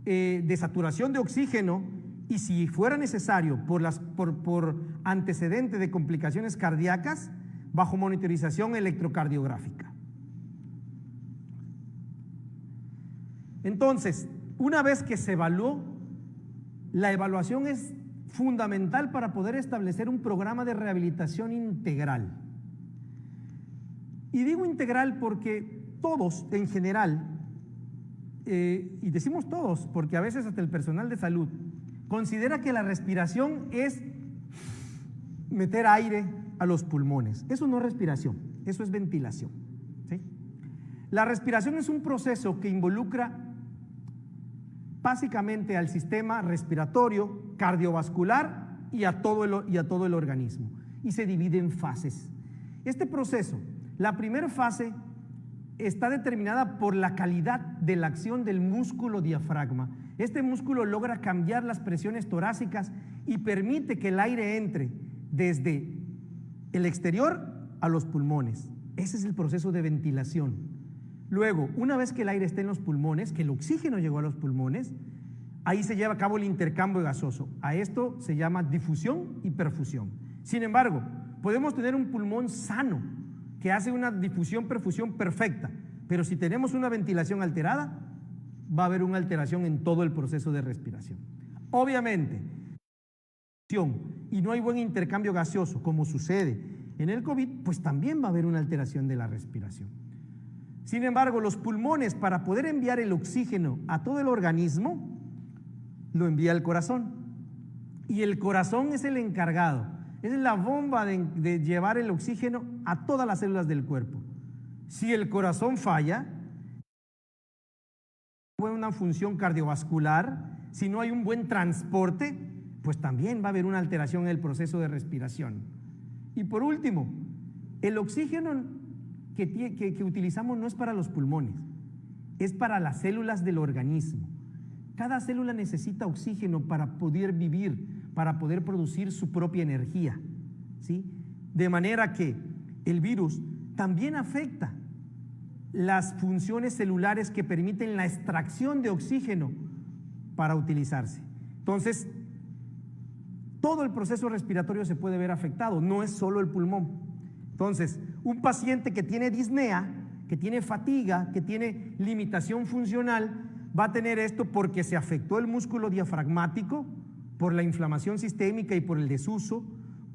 de saturación de oxígeno y si fuera necesario por antecedente de complicaciones cardíacas, bajo monitorización electrocardiográfica. Entonces, una vez que se evaluó, la evaluación es fundamental para poder establecer un programa de rehabilitación integral. Y digo integral porque todos, en general, y decimos todos, porque a veces hasta el personal de salud, considera que la respiración es meter aire a los pulmones. Eso no es respiración, eso es ventilación, ¿sí? La respiración es un proceso que involucra básicamente al sistema respiratorio, cardiovascular y a todo el organismo, y se divide en fases. Este proceso, la primera fase está determinada por la calidad de la acción del músculo diafragma. Este músculo logra cambiar las presiones torácicas y permite que el aire entre desde el exterior a los pulmones. Ese es el proceso de ventilación. Luego, una vez que el aire está en los pulmones, que el oxígeno llegó a los pulmones, ahí se lleva a cabo el intercambio gaseoso. A esto se llama difusión y perfusión. Sin embargo, podemos tener un pulmón sano que hace una difusión-perfusión perfecta, pero si tenemos una ventilación alterada, va a haber una alteración en todo el proceso de respiración. Obviamente, y no hay buen intercambio gaseoso, como sucede en el COVID, pues también va a haber una alteración de la respiración. Sin embargo, los pulmones, para poder enviar el oxígeno a todo el organismo, lo envía el corazón. Y el corazón es el encargado, es la bomba de llevar el oxígeno a todas las células del cuerpo. Si el corazón falla, no hay una función cardiovascular, si no hay un buen transporte, pues también va a haber una alteración en el proceso de respiración. Y por último, el oxígeno que utilizamos no es para los pulmones, es para las células del organismo. Cada célula necesita oxígeno para poder vivir, para poder producir su propia energía, ¿sí? De manera que el virus también afecta las funciones celulares que permiten la extracción de oxígeno para utilizarse. Entonces, todo el proceso respiratorio se puede ver afectado, no es solo el pulmón. Entonces, un paciente que tiene disnea, que tiene fatiga, que tiene limitación funcional, va a tener esto porque se afectó el músculo diafragmático por la inflamación sistémica y por el desuso,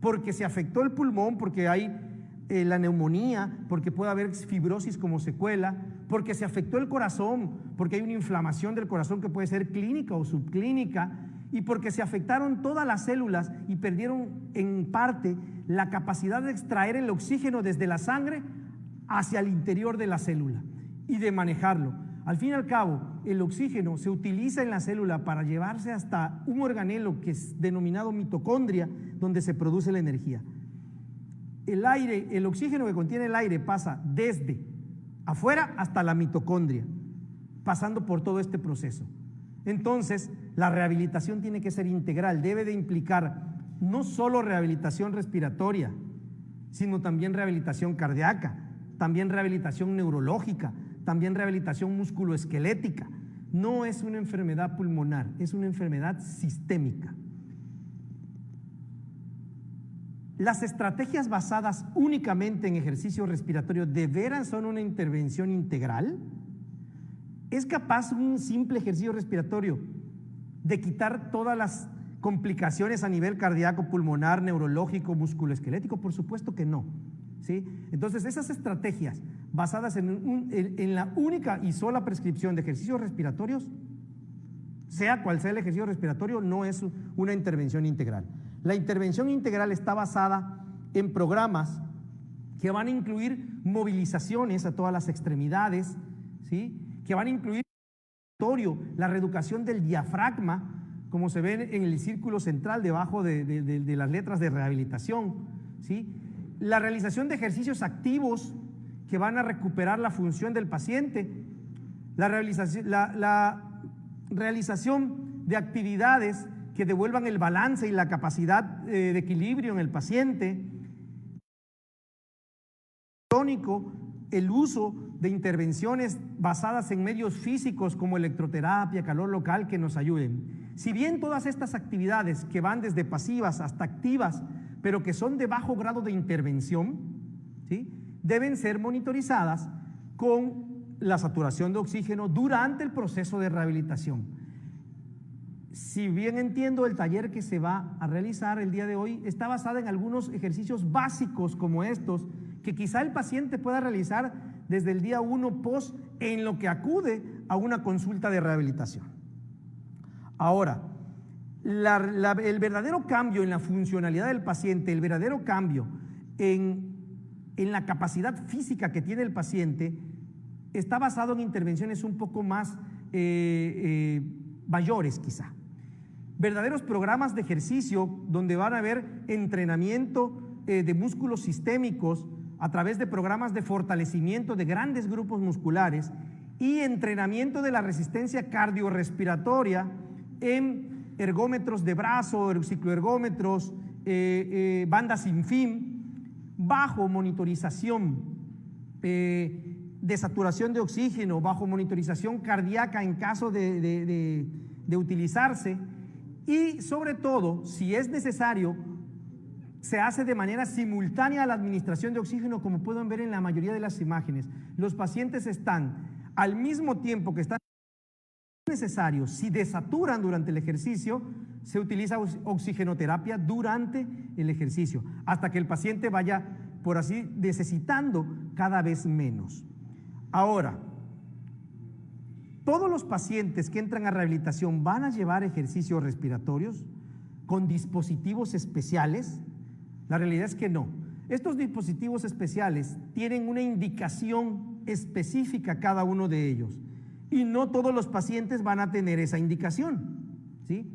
porque se afectó el pulmón, porque hay la neumonía, porque puede haber fibrosis como secuela, porque se afectó el corazón, porque hay una inflamación del corazón que puede ser clínica o subclínica, y porque se afectaron todas las células y perdieron en parte la capacidad de extraer el oxígeno desde la sangre hacia el interior de la célula y de manejarlo. Al fin y al cabo, el oxígeno se utiliza en la célula para llevarse hasta un organelo que es denominado mitocondria, donde se produce la energía. El aire, el oxígeno que contiene el aire pasa desde afuera hasta la mitocondria, pasando por todo este proceso. Entonces, la rehabilitación tiene que ser integral, debe de implicar no solo rehabilitación respiratoria, sino también rehabilitación cardíaca, también rehabilitación neurológica, también rehabilitación musculoesquelética. No es una enfermedad pulmonar, es una enfermedad sistémica. Las estrategias basadas únicamente en ejercicio respiratorio ¿de veras son una intervención integral? ¿Es capaz un simple ejercicio respiratorio de quitar todas las complicaciones a nivel cardíaco, pulmonar, neurológico, musculoesquelético? Por supuesto que no, ¿sí? Entonces, esas estrategias basadas en la única y sola prescripción de ejercicios respiratorios, sea cual sea el ejercicio respiratorio, no es una intervención integral. La intervención integral está basada en programas que van a incluir movilizaciones a todas las extremidades, ¿sí? Que van a incluir la reeducación del diafragma, como se ve en el círculo central debajo de las letras de rehabilitación, ¿sí? La realización de ejercicios activos que van a recuperar la función del paciente, la realización de actividades que devuelvan el balance y la capacidad de equilibrio en el paciente, el uso de intervenciones basadas en medios físicos como electroterapia, calor local, que nos ayuden. Si bien todas estas actividades que van desde pasivas hasta activas, pero que son de bajo grado de intervención, ¿sí?, deben ser monitorizadas con la saturación de oxígeno durante el proceso de rehabilitación. Si bien entiendo, el taller que se va a realizar el día de hoy está basado en algunos ejercicios básicos como estos, que quizá el paciente pueda realizar desde el día 1 post en lo que acude a una consulta de rehabilitación. Ahora, el verdadero cambio en la funcionalidad del paciente, el verdadero cambio en la capacidad física que tiene el paciente, está basado en intervenciones un poco más mayores quizá. Verdaderos programas de ejercicio donde van a haber entrenamiento de músculos sistémicos a través de programas de fortalecimiento de grandes grupos musculares y entrenamiento de la resistencia cardiorrespiratoria en ergómetros de brazo, cicloergómetros, bandas sin fin, bajo monitorización de saturación de oxígeno, bajo monitorización cardíaca en caso de utilizarse, y sobre todo, si es necesario, se hace de manera simultánea a la administración de oxígeno, como pueden ver en la mayoría de las imágenes. Los pacientes están al mismo tiempo que están necesarios. Si desaturan durante el ejercicio, se utiliza oxigenoterapia durante el ejercicio, hasta que el paciente vaya, por así, necesitando cada vez menos. Ahora, ¿todos los pacientes que entran a rehabilitación van a llevar ejercicios respiratorios con dispositivos especiales? La realidad es que no. Estos dispositivos especiales tienen una indicación específica cada uno de ellos y no todos los pacientes van a tener esa indicación, ¿sí?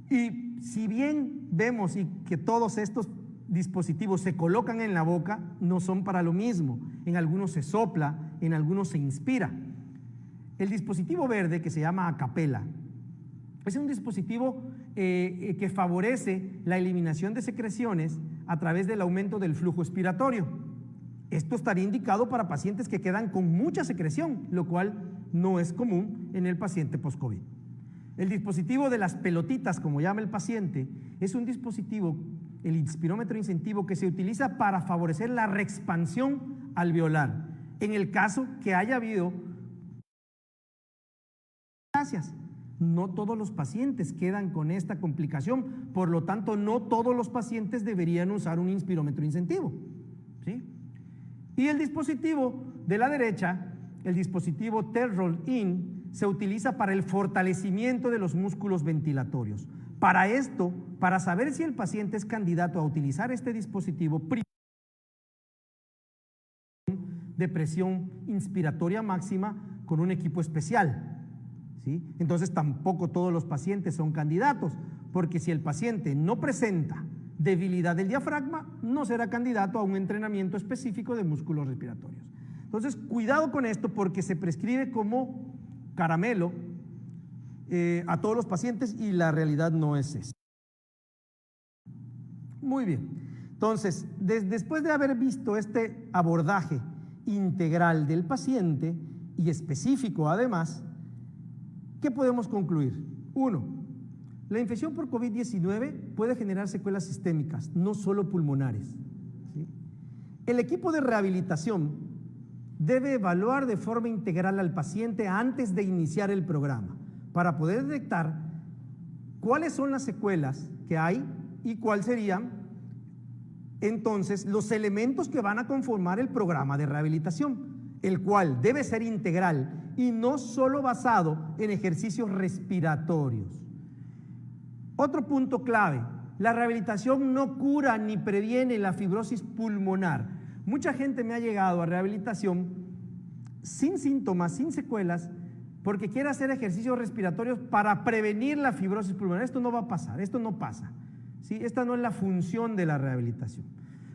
Y si bien vemos que todos estos dispositivos se colocan en la boca, no son para lo mismo. En algunos se sopla, en algunos se inspira. El dispositivo verde, que se llama Acapela, es un dispositivo que favorece la eliminación de secreciones a través del aumento del flujo expiratorio. Esto estaría indicado para pacientes que quedan con mucha secreción, lo cual no es común en el paciente post-COVID. El dispositivo de las pelotitas, como llama el paciente, es un dispositivo, el inspirómetro incentivo, que se utiliza para favorecer la reexpansión alveolar, en el caso que haya habido. Gracias. No todos los pacientes quedan con esta complicación, por lo tanto, no todos los pacientes deberían usar un inspirómetro incentivo, ¿sí? Y el dispositivo de la derecha, el dispositivo TED-Roll-In, se utiliza para el fortalecimiento de los músculos ventilatorios. Para esto, para saber si el paciente es candidato a utilizar este dispositivo, de presión inspiratoria máxima con un equipo especial, ¿sí? Entonces tampoco todos los pacientes son candidatos, porque si el paciente no presenta debilidad del diafragma, no será candidato a un entrenamiento específico de músculos respiratorios. Entonces, cuidado con esto, porque se prescribe como caramelo a todos los pacientes y la realidad no es esa. Muy bien. Entonces, después de haber visto este abordaje integral del paciente y específico además, ¿qué podemos concluir? 1. La infección por COVID-19 puede generar secuelas sistémicas, no solo pulmonares, ¿sí? El equipo de rehabilitación debe evaluar de forma integral al paciente antes de iniciar el programa para poder detectar cuáles son las secuelas que hay y cuáles serían entonces los elementos que van a conformar el programa de rehabilitación, el cual debe ser integral y no solo basado en ejercicios respiratorios. Otro punto clave: la rehabilitación no cura ni previene la fibrosis pulmonar. Mucha gente me ha llegado a rehabilitación sin síntomas, sin secuelas, porque quiere hacer ejercicios respiratorios para prevenir la fibrosis pulmonar. Esto no va a pasar, esto no pasa, ¿sí? Esta no es la función de la rehabilitación.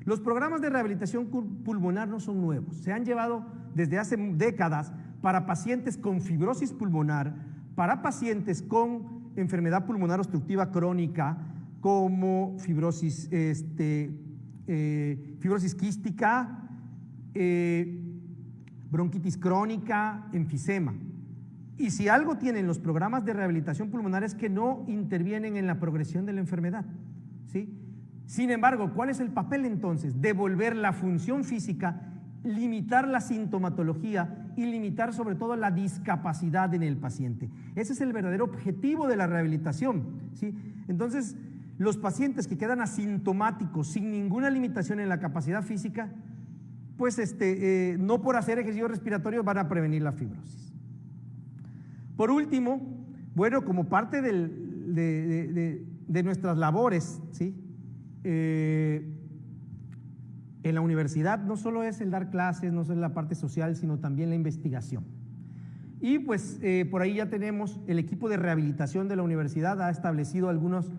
Los programas de rehabilitación pulmonar no son nuevos, se han llevado desde hace décadas para pacientes con fibrosis pulmonar, para pacientes con enfermedad pulmonar obstructiva crónica, como fibrosis quística, bronquitis crónica, enfisema. Y si algo tienen los programas de rehabilitación pulmonar es que no intervienen en la progresión de la enfermedad, ¿sí? Sin embargo, ¿cuál es el papel entonces? Devolver la función física, limitar la sintomatología y limitar sobre todo la discapacidad en el paciente. Ese es el verdadero objetivo de la rehabilitación, ¿sí? Entonces, los pacientes que quedan asintomáticos, sin ninguna limitación en la capacidad física, pues no por hacer ejercicio respiratorio van a prevenir la fibrosis. Por último, bueno, como parte de nuestras labores, ¿sí? En la universidad no solo es el dar clases, no solo es la parte social, sino también la investigación. Y pues por ahí ya tenemos el equipo de rehabilitación de la universidad, ha establecido algunas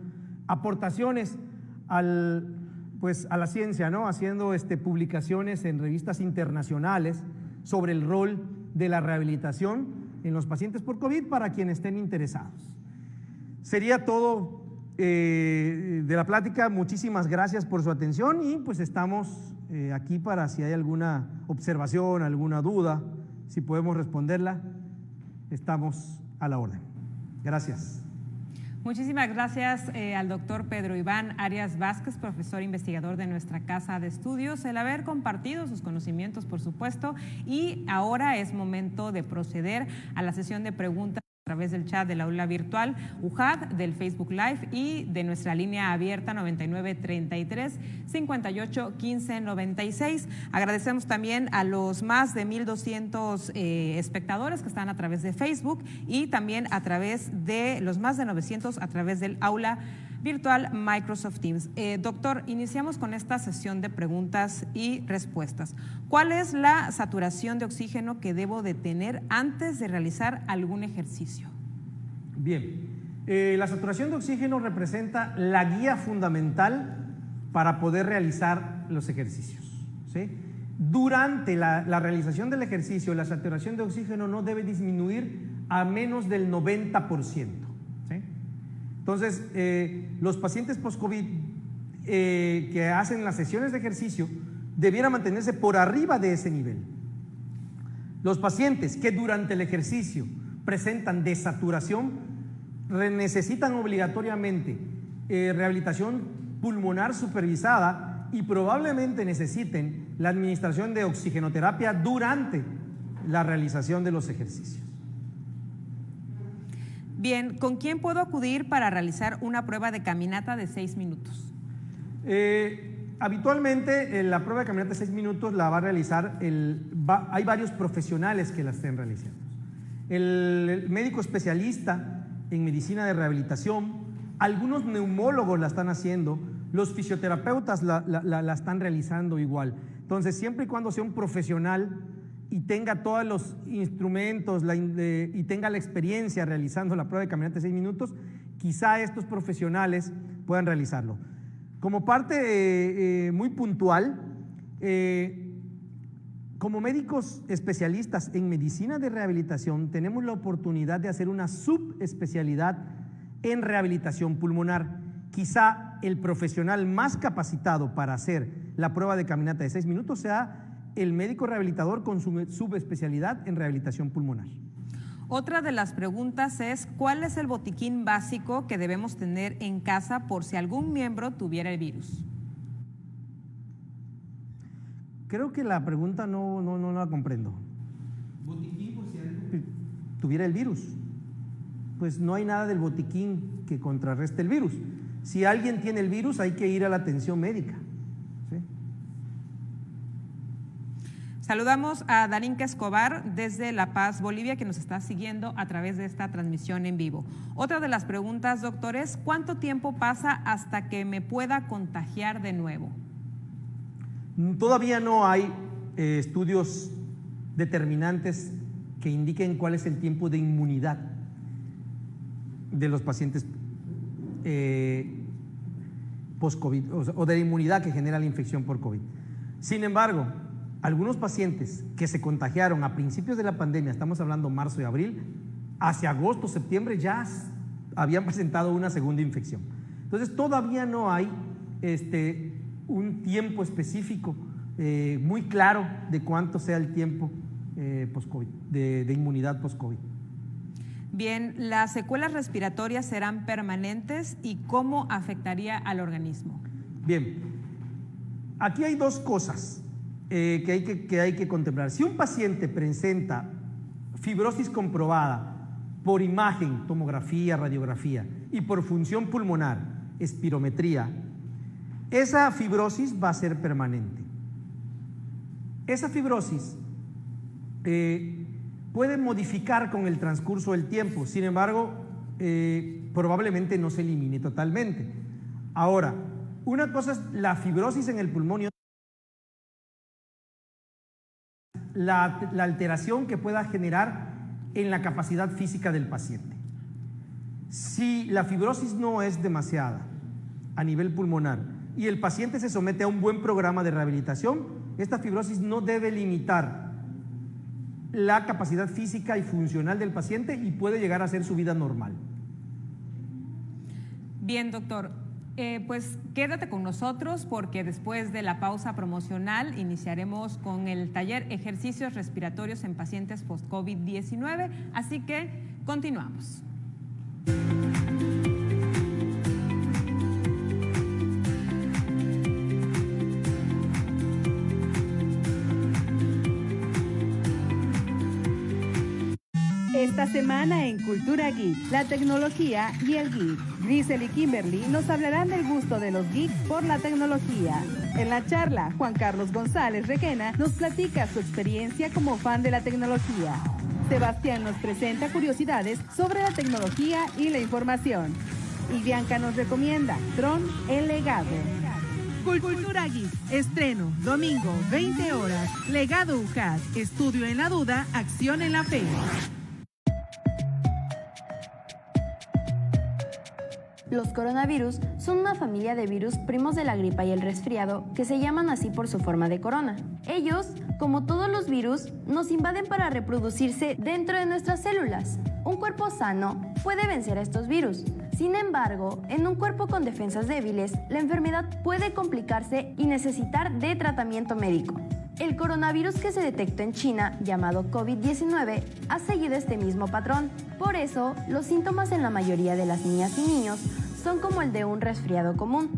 aportaciones a la ciencia, ¿no? Haciendo publicaciones en revistas internacionales sobre el rol de la rehabilitación en los pacientes por COVID para quienes estén interesados. Sería todo de la plática. Muchísimas gracias por su atención y pues estamos aquí para si hay alguna observación, alguna duda, si podemos responderla, estamos a la orden. Gracias. Muchísimas gracias al doctor Pedro Iván Arias Vázquez, profesor investigador de nuestra Casa de Estudios, el haber compartido sus conocimientos, por supuesto, y ahora es momento de proceder a la sesión de preguntas a través del chat del aula virtual UJAD, del Facebook Live y de nuestra línea abierta 9933 58 15 96. Agradecemos también a los más de 1,200 espectadores que están a través de Facebook y también a través de los más de 900 a través del aula virtual Microsoft Teams. Doctor, iniciamos con esta sesión de preguntas y respuestas. ¿Cuál es la saturación de oxígeno que debo de tener antes de realizar algún ejercicio? Bien, la saturación de oxígeno representa la guía fundamental para poder realizar los ejercicios, ¿sí? Durante la realización del ejercicio, la saturación de oxígeno no debe disminuir a menos del 90%. Entonces, los pacientes post-COVID que hacen las sesiones de ejercicio debieran mantenerse por arriba de ese nivel. Los pacientes que durante el ejercicio presentan desaturación necesitan obligatoriamente rehabilitación pulmonar supervisada y probablemente necesiten la administración de oxigenoterapia durante la realización de los ejercicios. Bien, ¿con quién puedo acudir para realizar una prueba de caminata de 6 minutos? Habitualmente la prueba de caminata de 6 minutos la va a realizar, hay varios profesionales que la estén realizando. El médico especialista en medicina de rehabilitación, algunos neumólogos la están haciendo, los fisioterapeutas la están realizando igual. Entonces, siempre y cuando sea un profesional y tenga todos los instrumentos y tenga la experiencia realizando la prueba de caminata de 6 minutos, quizá estos profesionales puedan realizarlo. Como parte muy puntual, como médicos especialistas en medicina de rehabilitación, tenemos la oportunidad de hacer una subespecialidad en rehabilitación pulmonar. Quizá el profesional más capacitado para hacer la prueba de caminata de 6 minutos sea el médico rehabilitador con su subespecialidad en rehabilitación pulmonar. Otra de las preguntas es, ¿cuál es el botiquín básico que debemos tener en casa por si algún miembro tuviera el virus? Creo que la pregunta no la comprendo. ¿Botiquín por si alguien tuviera el virus? Pues no hay nada del botiquín que contrarreste el virus. Si alguien tiene el virus, hay que ir a la atención médica. Saludamos a Darinka Escobar desde La Paz, Bolivia, que nos está siguiendo a través de esta transmisión en vivo. Otra de las preguntas, doctor, es ¿cuánto tiempo pasa hasta que me pueda contagiar de nuevo? Todavía no hay estudios determinantes que indiquen cuál es el tiempo de inmunidad de los pacientes post-COVID o de la inmunidad que genera la infección por COVID. Sin embargo, algunos pacientes que se contagiaron a principios de la pandemia, estamos hablando marzo y abril, hacia agosto, septiembre ya habían presentado una segunda infección. Entonces todavía no hay un tiempo específico muy claro de cuánto sea el tiempo post-COVID, de inmunidad post-COVID. Bien, ¿las secuelas respiratorias serán permanentes y cómo afectaría al organismo? Bien, aquí hay dos cosas que hay que contemplar. Si un paciente presenta fibrosis comprobada por imagen, tomografía, radiografía, y por función pulmonar, espirometría, esa fibrosis va a ser permanente. Esa fibrosis puede modificar con el transcurso del tiempo, sin embargo, probablemente no se elimine totalmente. Ahora, una cosa es la fibrosis en el pulmón y la alteración que pueda generar en la capacidad física del paciente. Si la fibrosis no es demasiada a nivel pulmonar y el paciente se somete a un buen programa de rehabilitación, esta fibrosis no debe limitar la capacidad física y funcional del paciente y puede llegar a ser su vida normal. Bien, doctor. Pues quédate con nosotros porque después de la pausa promocional iniciaremos con el taller Ejercicios Respiratorios en Pacientes Post-COVID-19, así que continuamos. Esta semana en Cultura Geek, la tecnología y el geek. Grisel y Kimberly nos hablarán del gusto de los geeks por la tecnología. En la charla, Juan Carlos González Requena nos platica su experiencia como fan de la tecnología. Sebastián nos presenta curiosidades sobre la tecnología y la información. Y Bianca nos recomienda Tron, el legado. Cultura Geek, estreno, domingo, 20 horas. Legado UJAT, estudio en la duda, acción en la fe. Los coronavirus son una familia de virus primos de la gripa y el resfriado que se llaman así por su forma de corona. Ellos, como todos los virus, nos invaden para reproducirse dentro de nuestras células. Un cuerpo sano puede vencer a estos virus. Sin embargo, en un cuerpo con defensas débiles, la enfermedad puede complicarse y necesitar de tratamiento médico. El coronavirus que se detectó en China, llamado COVID-19, ha seguido este mismo patrón. Por eso, los síntomas en la mayoría de las niñas y niños son como el de un resfriado común.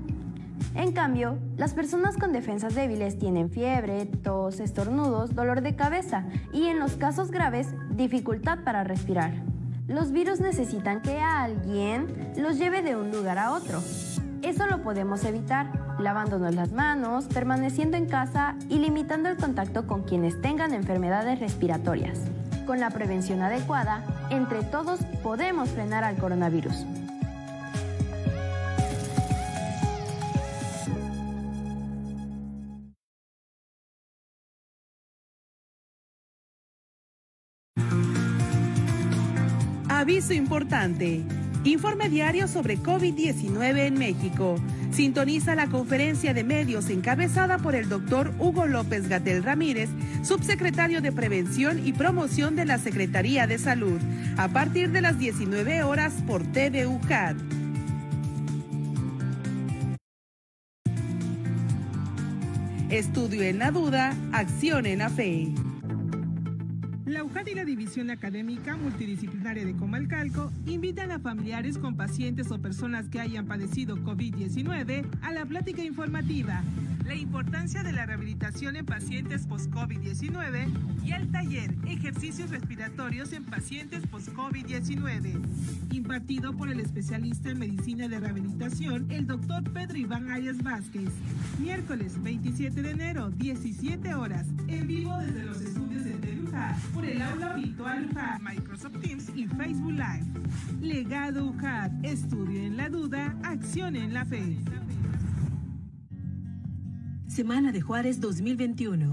En cambio, las personas con defensas débiles tienen fiebre, tos, estornudos, dolor de cabeza y, en los casos graves, dificultad para respirar. Los virus necesitan que alguien los lleve de un lugar a otro. Eso lo podemos evitar, lavándonos las manos, permaneciendo en casa y limitando el contacto con quienes tengan enfermedades respiratorias. Con la prevención adecuada, entre todos podemos frenar al coronavirus. Aviso importante. Informe diario sobre COVID-19 en México. Sintoniza la conferencia de medios encabezada por el doctor Hugo López-Gatell Ramírez, subsecretario de Prevención y Promoción de la Secretaría de Salud, a partir de las 19 horas por TV UJAT. Estudio en la duda, acción en la fe. La UJAT y la División Académica Multidisciplinaria de Comalcalco invitan a familiares con pacientes o personas que hayan padecido COVID-19 a la plática informativa, la importancia de la rehabilitación en pacientes post-COVID-19 y al taller Ejercicios Respiratorios en Pacientes post-COVID-19, impartido por el especialista en Medicina de Rehabilitación, el doctor Pedro Iván Arias Vázquez. Miércoles 27 de enero, 17 horas, en vivo desde los estudios de TELUJAT, por el aula virtual UJAT, Microsoft Teams y Facebook Live. Legado UJAT, estudio en la duda, acción en la fe. Semana de Juárez 2021.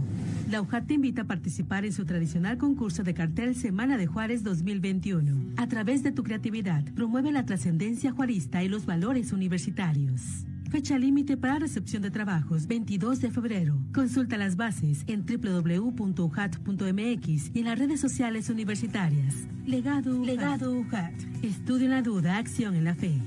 La UJAT te invita a participar en su tradicional concurso de cartel Semana de Juárez 2021. A través de tu creatividad, promueve la trascendencia juarista y los valores universitarios. Fecha límite para recepción de trabajos, 22 de febrero. Consulta las bases en www.ujat.mx y en las redes sociales universitarias. Legado UJAT. Estudio en la duda, acción en la fe.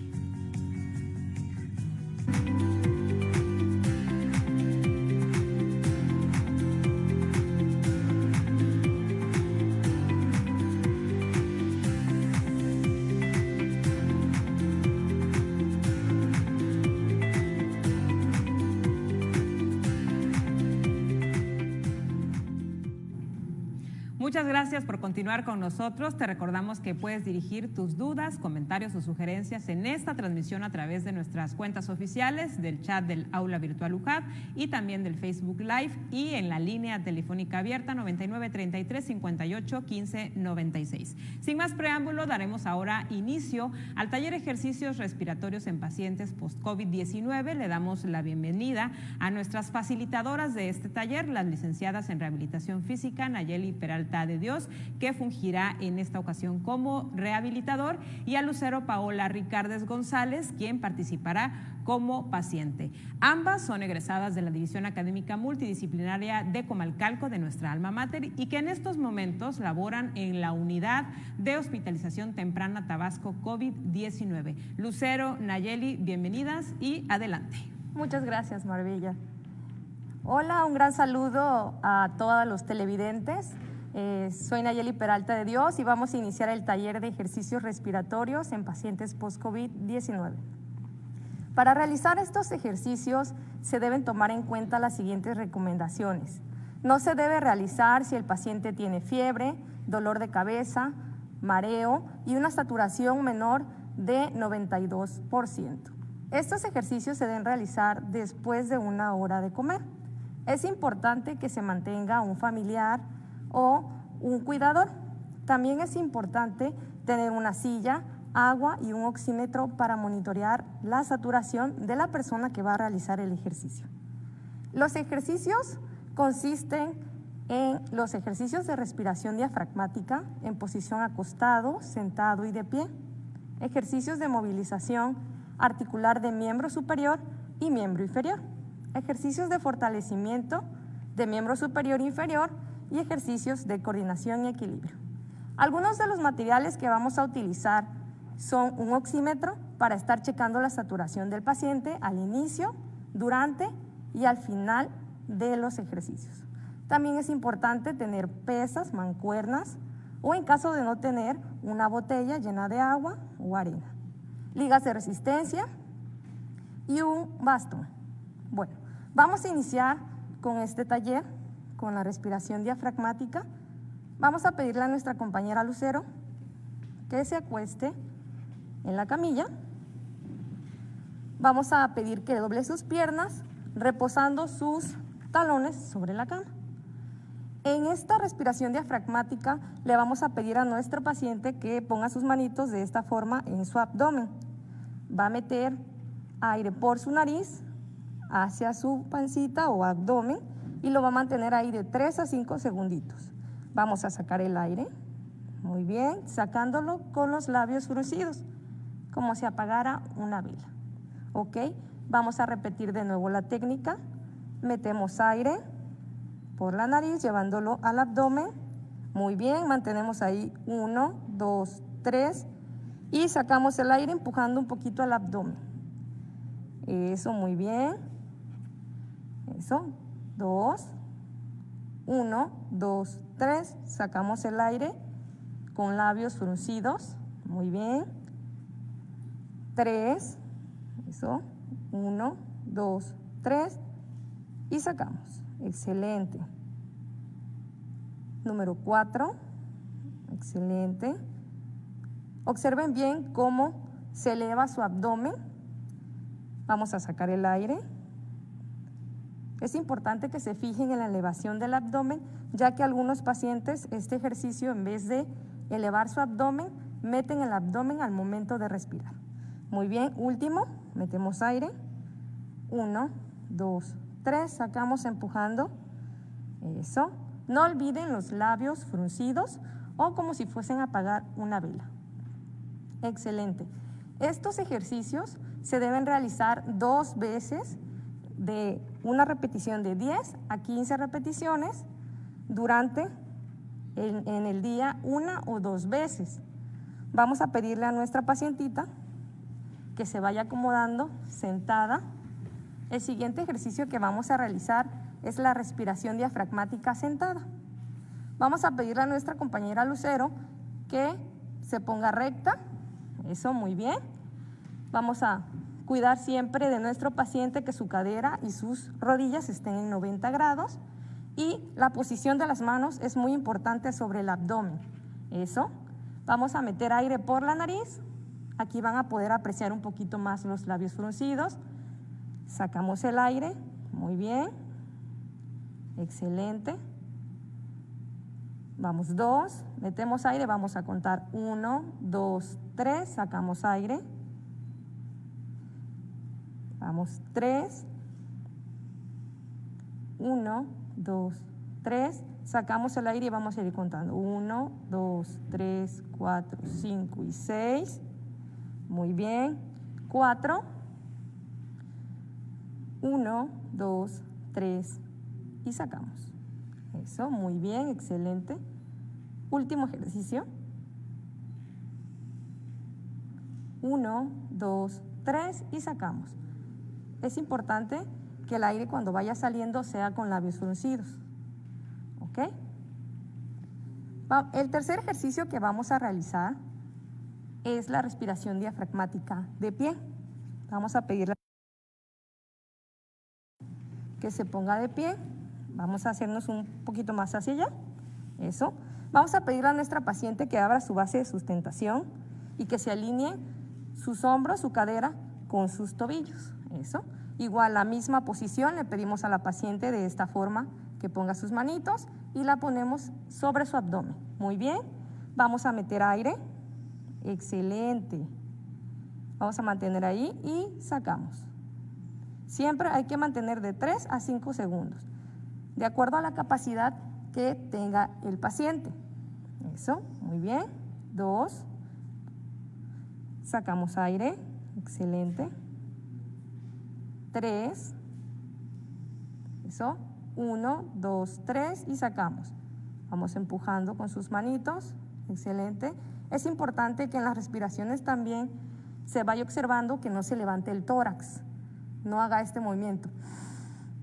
Muchas gracias por continuar con nosotros. Te recordamos que puedes dirigir tus dudas, comentarios o sugerencias en esta transmisión a través de nuestras cuentas oficiales, del chat del Aula Virtual UJAT y también del Facebook Live y en la línea telefónica abierta 99 33 58 15 96. Sin más preámbulo, daremos ahora inicio al taller Ejercicios Respiratorios en Pacientes Post-COVID-19. Le damos la bienvenida a nuestras facilitadoras de este taller, las licenciadas en Rehabilitación Física, Nayeli Peralta de Dios, que fungirá en esta ocasión como rehabilitador, y a Lucero Paola Ricardes González, quien participará como paciente. Ambas son egresadas de la División Académica Multidisciplinaria de Comalcalco, de nuestra alma mater, y que en estos momentos laboran en la Unidad de Hospitalización Temprana Tabasco COVID-19. Lucero, Nayeli, bienvenidas y adelante. Muchas gracias, Marbella. Hola, un gran saludo a todos los televidentes. Soy Nayeli Peralta de Dios y vamos a iniciar el taller de ejercicios respiratorios en pacientes post-COVID-19. Para realizar estos ejercicios se deben tomar en cuenta las siguientes recomendaciones. No se debe realizar si el paciente tiene fiebre, dolor de cabeza, mareo y una saturación menor de 92%. Estos ejercicios se deben realizar después de 1 hora de comer. Es importante que se mantenga un familiar o un cuidador. También es importante tener una silla, agua y un oxímetro para monitorear la saturación de la persona que va a realizar el ejercicio. Los ejercicios consisten en los ejercicios de respiración diafragmática en posición acostado, sentado y de pie, ejercicios de movilización articular de miembro superior y miembro inferior, ejercicios de fortalecimiento de miembro superior e inferior y ejercicios de coordinación y equilibrio. Algunos de los materiales que vamos a utilizar son un oxímetro para estar checando la saturación del paciente al inicio, durante y al final de los ejercicios. También es importante tener pesas, mancuernas o, en caso de no tener, una botella llena de agua o arena, ligas de resistencia y un bastón. Bueno, vamos a iniciar con este taller, con la respiración diafragmática. Vamos a pedirle a nuestra compañera Lucero que se acueste en la camilla. Vamos a pedir que doble sus piernas, reposando sus talones sobre la cama. En esta respiración diafragmática le vamos a pedir a nuestro paciente que ponga sus manitos de esta forma en su abdomen. Va a meter aire por su nariz hacia su pancita o abdomen y lo va a mantener ahí de 3 a 5 segunditos. Vamos a sacar el aire, muy bien, sacándolo con los labios fruncidos, como si apagara una vela. ¿Ok? Vamos a repetir de nuevo la técnica. Metemos aire por la nariz, llevándolo al abdomen. Muy bien, mantenemos ahí 1, 2, 3 y sacamos el aire empujando un poquito al abdomen. Eso, muy bien. Eso, 2, 1, 2, 3, sacamos el aire con labios fruncidos, muy bien. 3, eso, 1, 2, 3 y sacamos. Excelente. Número 4, excelente. Observen bien cómo se eleva su abdomen. Vamos a sacar el aire. Es importante que se fijen en la elevación del abdomen, ya que algunos pacientes este ejercicio, en vez de elevar su abdomen, meten el abdomen al momento de respirar. Muy bien, último, metemos aire. 1, 2, 3, sacamos empujando. Eso. No olviden los labios fruncidos o como si fuesen a apagar una vela. Excelente. Estos ejercicios se deben realizar 2 veces, de una repetición de 10 a 15 repeticiones durante en el día 1 o 2 veces. Vamos a pedirle a nuestra pacientita que se vaya acomodando sentada. El siguiente ejercicio que vamos a realizar es la respiración diafragmática sentada. Vamos a pedirle a nuestra compañera Lucero que se ponga recta. Eso, muy bien. Vamos a cuidar siempre de nuestro paciente que su cadera y sus rodillas estén en 90 grados Y la posición de las manos es muy importante sobre el abdomen. Eso. Vamos a meter aire por la nariz. Aquí van a poder apreciar un poquito más los labios fruncidos. Sacamos el aire. Muy bien. Excelente. Vamos 2. Metemos aire. Vamos a contar 1, 2, 3. Sacamos aire. Vamos 3. 1, 2, 3. Sacamos el aire y vamos a ir contando. 1, 2, 3, 4, 5 y 6. Muy bien. 4. 1, 2, 3 y sacamos. Eso, muy bien, excelente. Último ejercicio. 1, 2, 3 y sacamos. Es importante que el aire cuando vaya saliendo sea con labios fruncidos. ¿Ok? El tercer ejercicio que vamos a realizar es la respiración diafragmática de pie. Vamos a pedirle que se ponga de pie. Vamos a hacernos un poquito más hacia allá. Eso. Vamos a pedirle a nuestra paciente que abra su base de sustentación y que se alinee sus hombros, su cadera con sus tobillos. Eso. Igual la misma posición, le pedimos a la paciente de esta forma que ponga sus manitos y la ponemos sobre su abdomen. Muy bien. Vamos a meter aire. Excelente. Vamos a mantener ahí y sacamos. Siempre hay que mantener de 3 a 5 segundos, de acuerdo a la capacidad que tenga el paciente. Eso, muy bien. 2. Sacamos aire. Excelente. 3. Eso. 1, 2, 3 y sacamos. Vamos empujando con sus manitos. Excelente. Es importante que en las respiraciones también se vaya observando que no se levante el tórax, no haga este movimiento,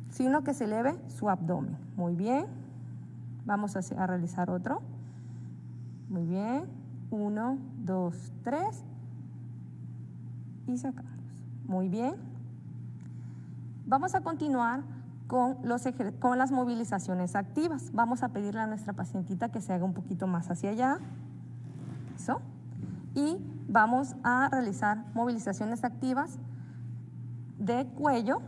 sino que se eleve su abdomen. Muy bien. Vamos a realizar otro. Muy bien. 1, 2, 3 y sacamos. Muy bien. Vamos a continuar con las movilizaciones activas. Vamos a pedirle a nuestra pacientita que se haga un poquito más hacia allá. Eso. Y vamos a realizar movilizaciones activas de cuello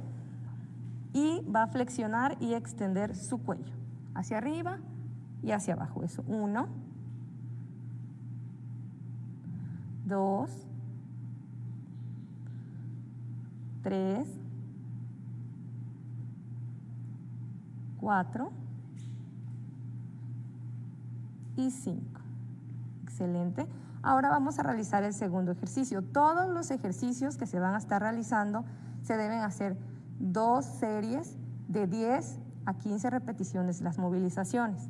y va a flexionar y extender su cuello hacia arriba y hacia abajo. Eso. 1, 2, 3, 4 y 5. Excelente. Ahora vamos a realizar el segundo ejercicio. Todos los ejercicios que se van a estar realizando se deben hacer 2 series de 10 a 15 repeticiones las movilizaciones.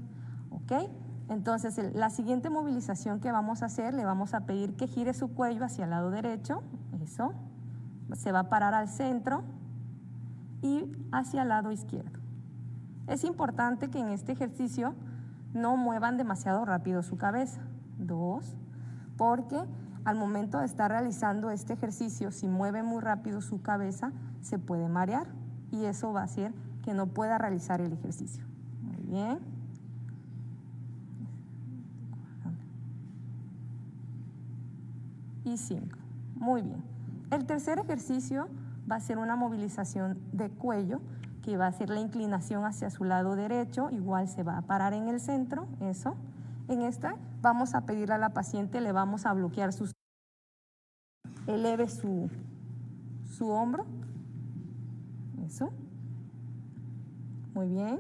¿Ok? Entonces, la siguiente movilización que vamos a hacer, le vamos a pedir que gire su cuello hacia el lado derecho. Eso. Se va a parar al centro y hacia el lado izquierdo. Es importante que en este ejercicio no muevan demasiado rápido su cabeza. 2, porque al momento de estar realizando este ejercicio, si mueve muy rápido su cabeza, se puede marear y eso va a hacer que no pueda realizar el ejercicio. Muy bien. Y 5. Muy bien. El tercer ejercicio va a ser una movilización de cuello, que va a ser la inclinación hacia su lado derecho, igual se va a parar en el centro, eso. En esta vamos a pedirle a la paciente, le vamos a bloquear sus... Eleve su hombro, eso. Muy bien.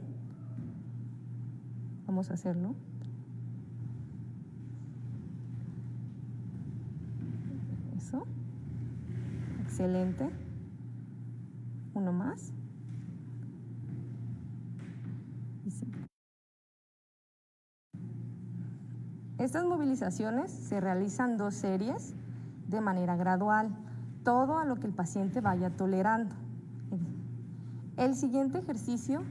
Vamos a hacerlo. Eso. Excelente. Uno más. Y sí. Estas movilizaciones se realizan 2 series de manera gradual, todo a lo que el paciente vaya tolerando. El siguiente ejercicio,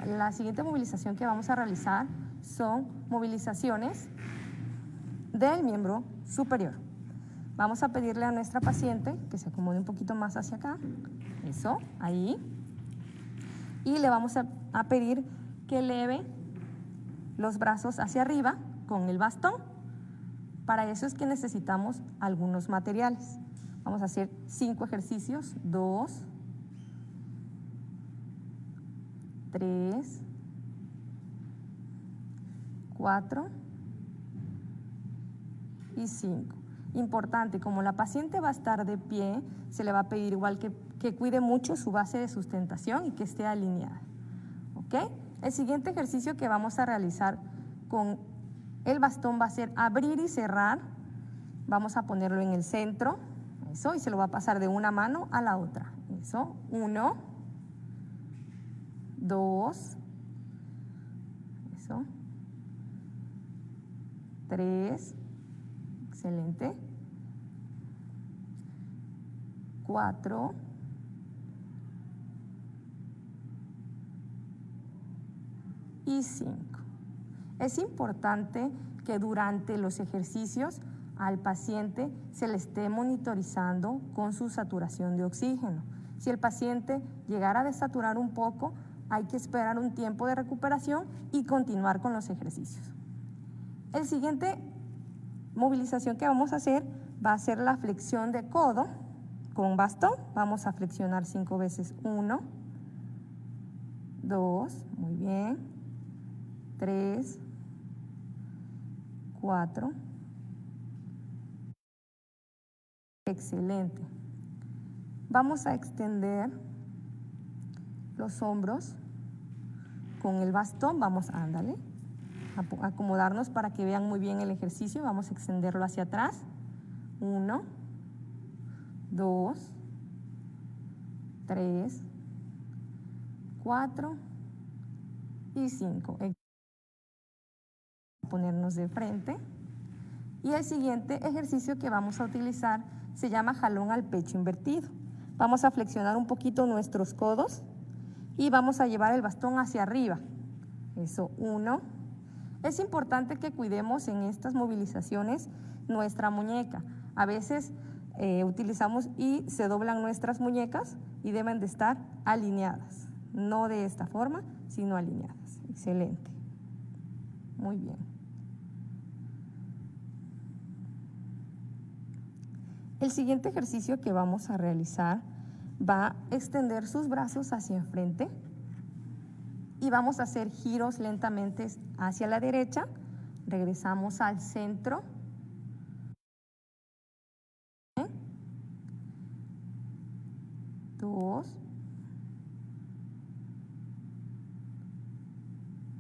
la siguiente movilización que vamos a realizar son movilizaciones del miembro superior. Vamos a pedirle a nuestra paciente que se acomode un poquito más hacia acá, eso, ahí, y le vamos a pedir que eleve los brazos hacia arriba con el bastón. Para eso es que necesitamos algunos materiales. Vamos a hacer 5 ejercicios, 2, 3, 4 y 5. Importante, como la paciente va a estar de pie, se le va a pedir igual que cuide mucho su base de sustentación y que esté alineada. ¿Ok? El siguiente ejercicio que vamos a realizar con el bastón va a ser abrir y cerrar. Vamos a ponerlo en el centro, eso, y se lo va a pasar de una mano a la otra. Eso, 1, 2, eso, 3, excelente, 4, y 5. Es importante que durante los ejercicios al paciente se le esté monitorizando con su saturación de oxígeno. Si el paciente llegara a desaturar un poco, hay que esperar un tiempo de recuperación y continuar con los ejercicios. El siguiente movilización que vamos a hacer va a ser la flexión de codo con bastón. Vamos a flexionar 5 veces. 1, 2, muy bien, 3, 4, excelente. Vamos a extender los hombros con el bastón. Vamos, ándale, a acomodarnos para que vean muy bien el ejercicio. Vamos a extenderlo hacia atrás. 1, 2, 3, 4 y 5. Ponernos de frente. Y el siguiente ejercicio que vamos a utilizar se llama jalón al pecho invertido. Vamos a flexionar un poquito nuestros codos y vamos a llevar el bastón hacia arriba. Eso, 1. Es importante que cuidemos en estas movilizaciones nuestra muñeca. A veces utilizamos y se doblan nuestras muñecas y deben de estar alineadas. No de esta forma, sino alineadas. Excelente. Muy bien. El siguiente ejercicio que vamos a realizar va a extender sus brazos hacia enfrente y vamos a hacer giros lentamente hacia la derecha. Regresamos al centro. 2,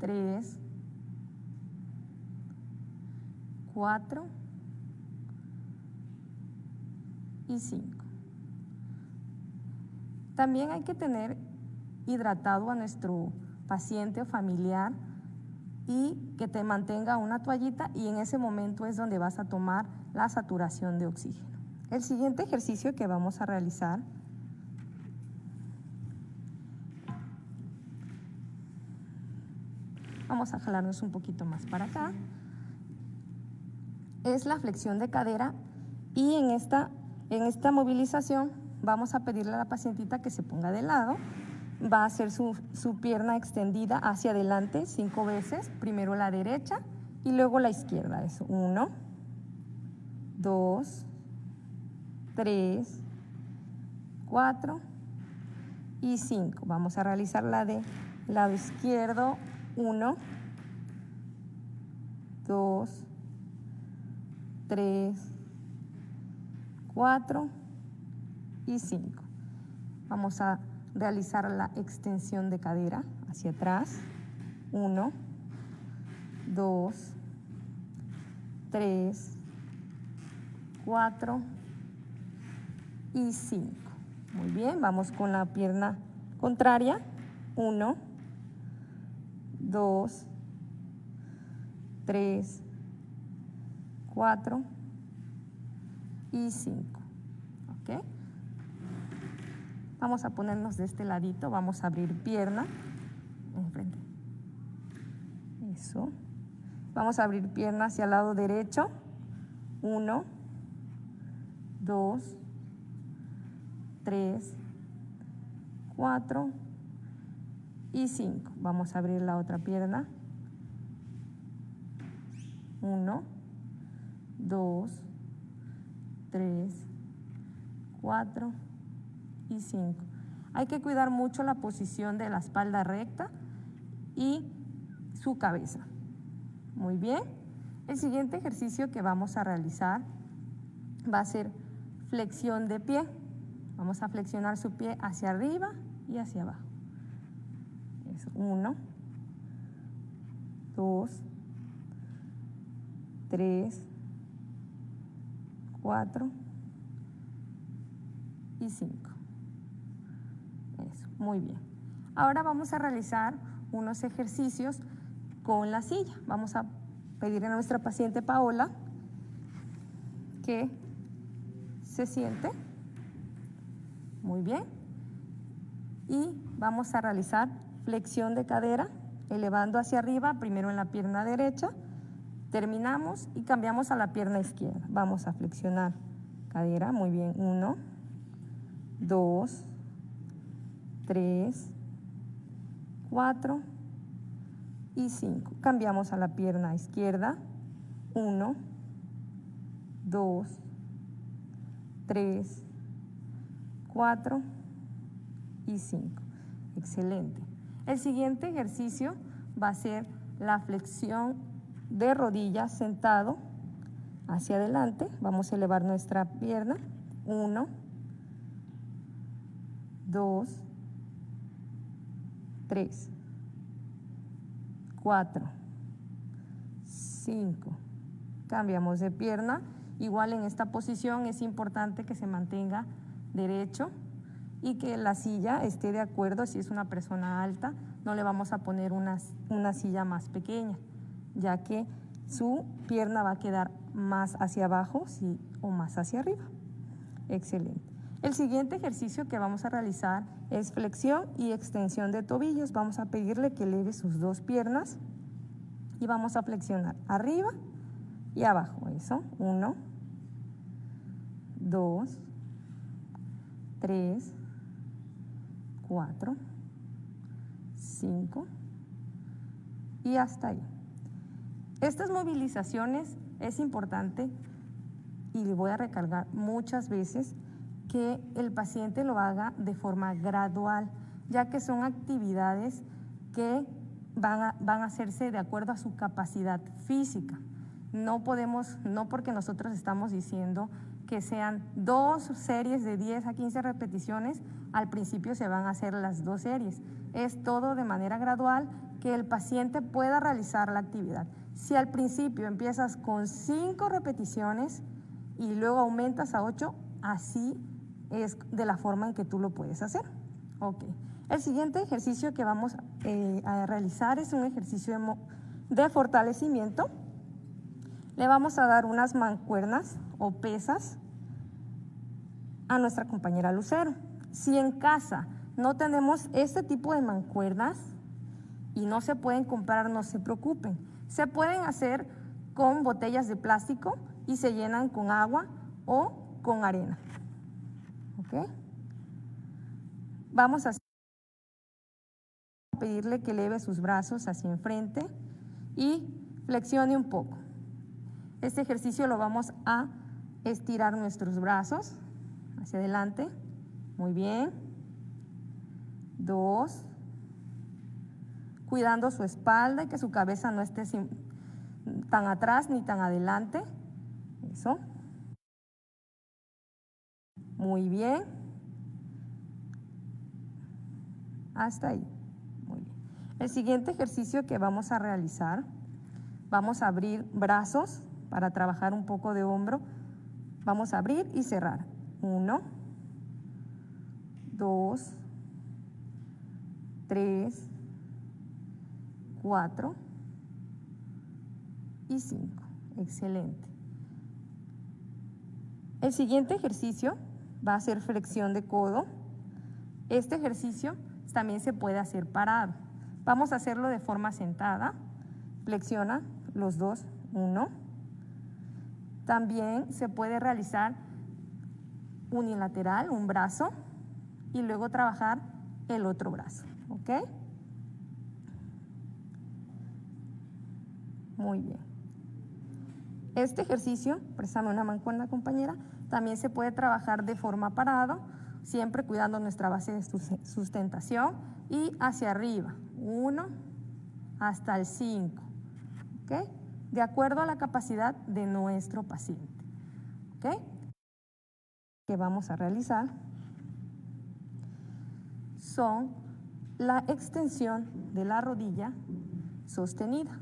3, 4 y 5. También hay que tener hidratado a nuestro paciente o familiar y que te mantenga una toallita, y en ese momento es donde vas a tomar la saturación de oxígeno. El siguiente ejercicio que vamos a realizar vamos a jalarnos un poquito más para acá. Es la flexión de cadera, y en esta movilización vamos a pedirle a la pacientita que se ponga de lado. Va a hacer su pierna extendida hacia adelante 5 veces, primero la derecha y luego la izquierda. Eso, 1, 2, 3, 4 y 5. Vamos a realizar la de lado izquierdo. 1, 2, 3, 4 y 5. Vamos a realizar la extensión de cadera hacia atrás. 1, 2, 3, 4 y 5. Muy bien, vamos con la pierna contraria. 1, 2, 3, 4 y 5. ¿Ok? Vamos a ponernos de este ladito, vamos a abrir pierna. Enfrente. Eso. Vamos a abrir pierna hacia el lado derecho. 1, 2, 3, 4 y 5. Vamos a abrir la otra pierna. 1, 2, 3, 4 y 5. Hay que cuidar mucho la posición de la espalda recta y su cabeza. Muy bien. El siguiente ejercicio que vamos a realizar va a ser flexión de pie. Vamos a flexionar su pie hacia arriba y hacia abajo. 1, 2, 3, 4 y 5. Eso, muy bien. Ahora vamos a realizar unos ejercicios con la silla. Vamos a pedirle a nuestra paciente Paola que se siente. Muy bien. Y vamos a realizar flexión de cadera, elevando hacia arriba, primero en la pierna derecha. Terminamos y cambiamos a la pierna izquierda. Vamos a flexionar cadera, muy bien. 1, 2, 3, 4 y 5. Cambiamos a la pierna izquierda. 1, 2, 3, 4 y 5. Excelente. El siguiente ejercicio va a ser la flexión de rodillas sentado hacia adelante. Vamos a elevar nuestra pierna. 1, 2, 3, 4, 5. Cambiamos de pierna. Igual en esta posición es importante que se mantenga derecho y que la silla esté de acuerdo. Si es una persona alta, no le vamos a poner una silla más pequeña, ya que su pierna va a quedar más hacia abajo o más hacia arriba. Excelente. El siguiente ejercicio que vamos a realizar es flexión y extensión de tobillos. Vamos a pedirle que eleve sus dos piernas y vamos a flexionar arriba y abajo. Eso, 1, 2, 3, 4, 5 y hasta ahí. Estas movilizaciones es importante y le voy a recalcar muchas veces que el paciente lo haga de forma gradual, ya que son actividades que van a hacerse de acuerdo a su capacidad física. No porque nosotros estamos diciendo que sean 2 series de 10 a 15 repeticiones, al principio se van a hacer las 2 series. Es todo de manera gradual que el paciente pueda realizar la actividad. Si al principio empiezas con 5 repeticiones y luego aumentas a 8, así es de la forma en que tú lo puedes hacer. Ok. El siguiente ejercicio que vamos a realizar es un ejercicio de fortalecimiento. Le vamos a dar unas mancuernas o pesas a nuestra compañera Lucero. Si en casa no tenemos este tipo de mancuernas y no se pueden comprar, no se preocupen. Se pueden hacer con botellas de plástico y se llenan con agua o con arena. ¿Ok? Vamos a pedirle que eleve sus brazos hacia enfrente y flexione un poco. Este ejercicio lo vamos a estirar nuestros brazos hacia adelante. Muy bien. 2. Cuidando su espalda y que su cabeza no esté tan atrás ni tan adelante. Eso. Muy bien. Hasta ahí. Muy bien. El siguiente ejercicio que vamos a realizar, vamos a abrir brazos para trabajar un poco de hombro. Vamos a abrir y cerrar. 1, 2, 3, 4 y 5. Excelente. El siguiente ejercicio va a ser flexión de codo. Este ejercicio también se puede hacer parado. Vamos a hacerlo de forma sentada. Flexiona los dos. 1. También se puede realizar unilateral, un brazo, y luego trabajar el otro brazo. ¿Ok? Muy bien. Este ejercicio, préstame una mancuerna, compañera, también se puede trabajar de forma parado, siempre cuidando nuestra base de sustentación y hacia arriba, 1 hasta el 5, ¿ok? De acuerdo a la capacidad de nuestro paciente, ¿ok? Que vamos a realizar son la extensión de la rodilla sostenida.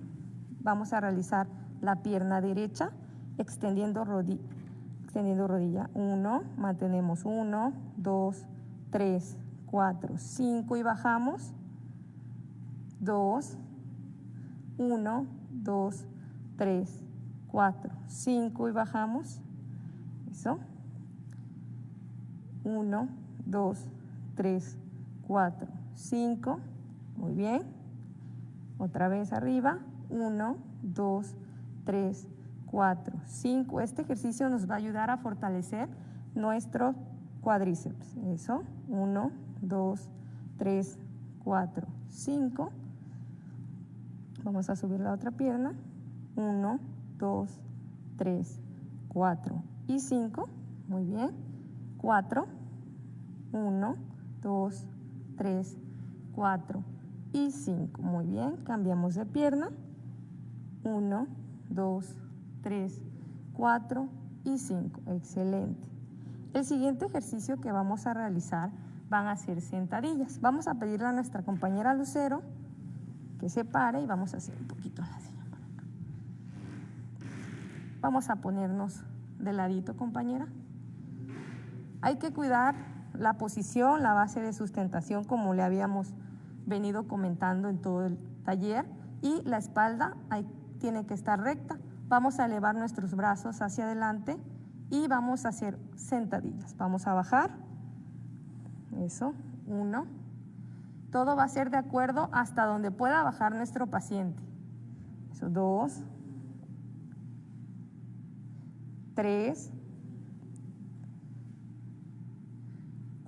Vamos a realizar la pierna derecha extendiendo rodilla. 1, mantenemos 1, 2, 3, 4, 5 y bajamos. 2, 1, 2, 3, 4, 5 y bajamos. Eso. 1, 2, 3, 4, 5. Muy bien. Otra vez arriba. 1, 2, 3, 4, 5. Este ejercicio nos va a ayudar a fortalecer nuestro cuádriceps. Eso. 1, 2, 3, 4, 5. Vamos a subir la otra pierna. 1, 2, 3, 4 y 5. Muy bien. 4. 1, 2, 3, 4 y 5. Muy bien. Cambiamos de pierna. 1, 2, 3, 4 y 5. Excelente. El siguiente ejercicio que vamos a realizar van a ser sentadillas. Vamos a pedirle a nuestra compañera Lucero que se pare y vamos a hacer un poquito la silla para acá. Vamos a ponernos de ladito, compañera. Hay que cuidar la posición, la base de sustentación, como le habíamos venido comentando en todo el taller, y la espalda tiene que estar recta. Vamos a elevar nuestros brazos hacia adelante y vamos a hacer sentadillas. Vamos a bajar. Eso, 1. Todo va a ser de acuerdo hasta donde pueda bajar nuestro paciente. Eso, 2, 3,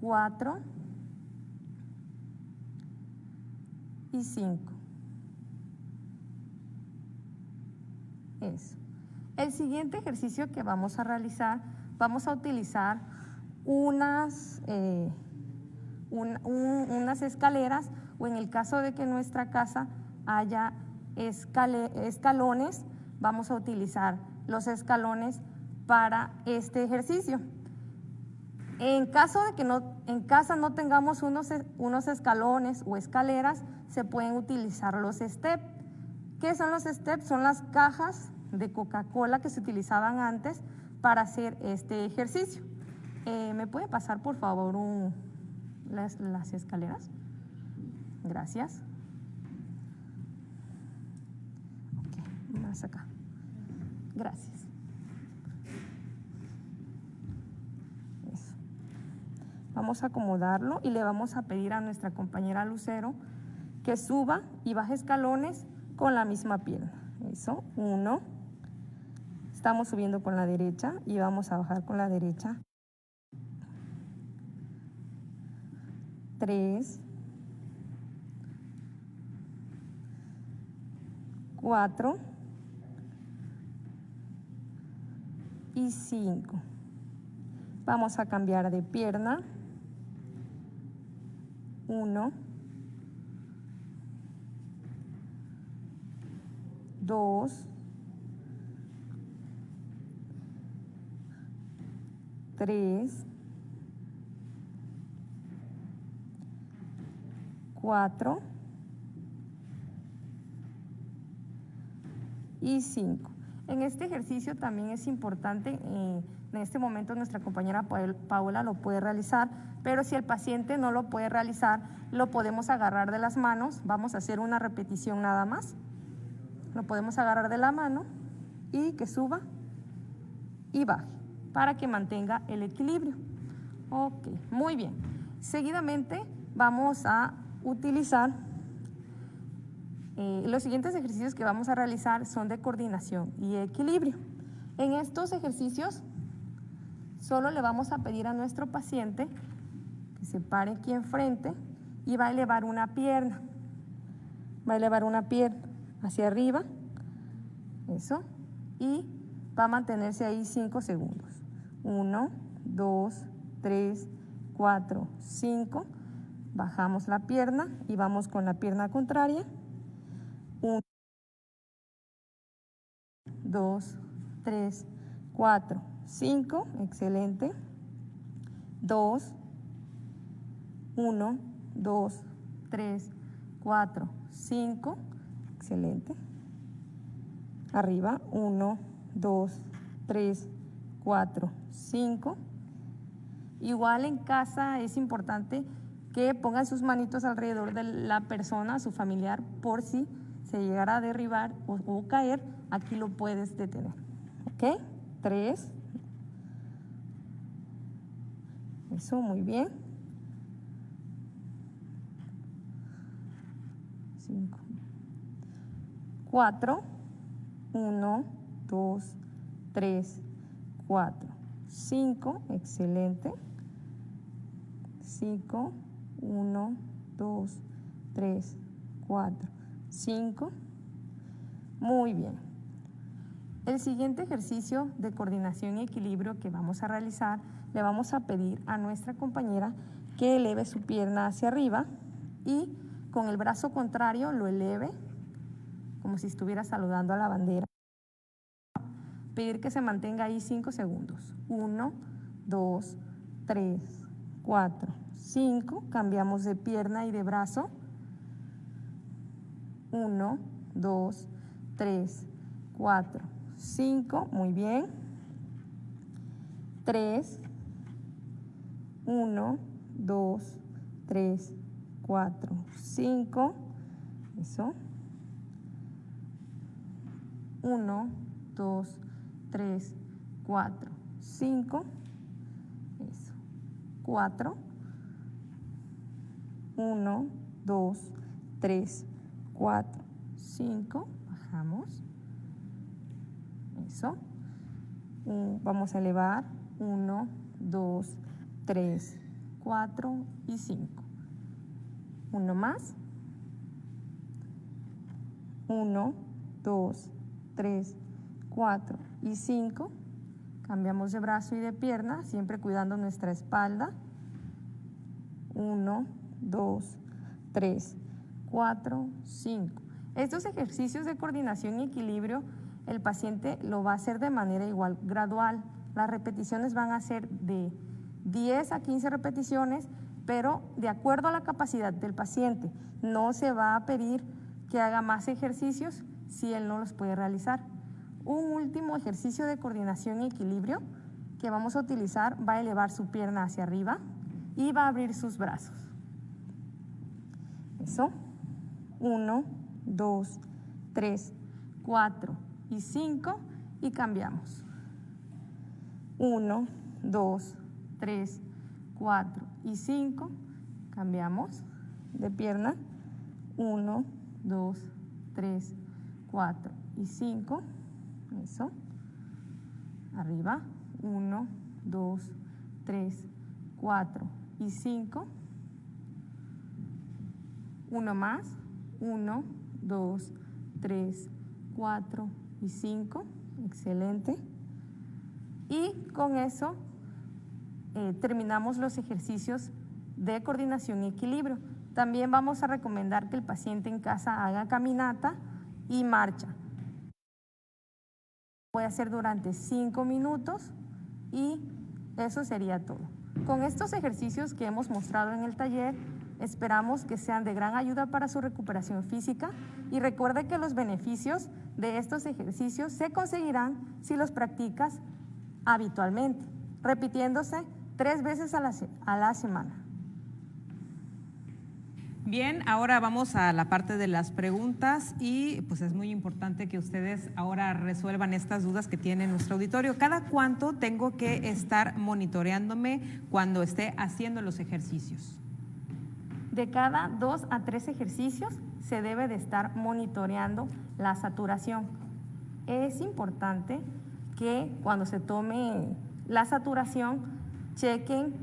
4 y 5. Eso. El siguiente ejercicio que vamos a realizar, vamos a utilizar unas escaleras, o en el caso de que en nuestra casa haya escalones, vamos a utilizar los escalones para este ejercicio. En caso de que en casa no tengamos unos escalones o escaleras, se pueden utilizar los steps. ¿Qué son los steps? Son las cajas de Coca-Cola que se utilizaban antes para hacer este ejercicio. ¿Me puede pasar, por favor, las escaleras? Gracias. Ok, más acá. Gracias. Eso. Vamos a acomodarlo y le vamos a pedir a nuestra compañera Lucero que suba y baje escalones con la misma pierna. Eso, 1. Estamos subiendo con la derecha y vamos a bajar con la derecha. 3, 4 y 5. Vamos a cambiar de pierna. 1, 2, 3, 4 y 5. En este ejercicio también es importante, en este momento nuestra compañera Paola lo puede realizar, pero si el paciente no lo puede realizar, lo podemos agarrar de las manos. Vamos a hacer una repetición nada más. Lo podemos agarrar de la mano y que suba y baje para que mantenga el equilibrio. Ok, muy bien. Seguidamente vamos a utilizar los siguientes ejercicios que vamos a realizar son de coordinación y equilibrio. En estos ejercicios solo le vamos a pedir a nuestro paciente que se pare aquí enfrente y va a elevar una pierna. Va a elevar una pierna hacia arriba Eso. Y va a mantenerse ahí 5 segundos. 1, 2, 3, 4, 5. Bajamos la pierna y vamos con la pierna contraria. 1, 2, 3, 4, 5. Excelente. 2, 1, 2, 3, 4, 5. Excelente. Arriba, 1, 2, 3, 4, 5. Igual en casa es importante que pongan sus manitos alrededor de la persona, su familiar, por si se llegara a derribar o caer, aquí lo puedes detener. ¿Ok? 3. Eso, muy bien. 5. 4. 1, 2, 3, 4, 5. Excelente. 5. 1, 2, 3, 4, 5. Muy bien. El siguiente ejercicio de coordinación y equilibrio que vamos a realizar, le vamos a pedir a nuestra compañera que eleve su pierna hacia arriba y con el brazo contrario lo eleve como si estuviera saludando a la bandera. Pedir que se mantenga ahí 5 segundos. 1, 2, 3, 4, 5. Cambiamos de pierna y de brazo. 1, 2, 3, 4, 5. Muy bien. 3. 1, 2, 3, 4, 5. Eso. 1, 2, 3, 4, 5. Eso. 4. 1, 2, 3, 4, 5. Bajamos. Eso. Vamos a elevar. 1, 2, 3, 4 y 5. Uno más. 1, 2, 3, 4 y 5. Cambiamos de brazo y de pierna, siempre cuidando nuestra espalda. 1, 2, 3, 4, 5. Estos ejercicios de coordinación y equilibrio, el paciente lo va a hacer de manera igual, gradual. Las repeticiones van a ser de 10 a 15 repeticiones, pero de acuerdo a la capacidad del paciente. No se va a pedir que haga más ejercicios si él no los puede realizar. Un último ejercicio de coordinación y equilibrio que vamos a utilizar, va a elevar su pierna hacia arriba y va a abrir sus brazos. Eso. 1, 2, 3, 4 y 5 y cambiamos. 1, 2, 3, 4 y 5. Cambiamos de pierna. 1, 2, 3, 4 y 5. Eso. Arriba. 1, 2, 3, 4 y 5. Uno más. 1, 2, 3, 4 y 5. Excelente. Y con eso terminamos los ejercicios de coordinación y equilibrio. También vamos a recomendar que el paciente en casa haga caminata y marcha. Puede hacer durante 5 minutos y eso sería todo. Con estos ejercicios que hemos mostrado en el taller, esperamos que sean de gran ayuda para su recuperación física y recuerde que los beneficios de estos ejercicios se conseguirán si los practicas habitualmente, repitiéndose 3 veces a la semana. Bien, ahora vamos a la parte de las preguntas y pues es muy importante que ustedes ahora resuelvan estas dudas que tiene nuestro auditorio. ¿Cada cuánto tengo que estar monitoreándome cuando esté haciendo los ejercicios? De cada 2 a 3 ejercicios se debe de estar monitoreando la saturación. Es importante que cuando se tome la saturación, chequen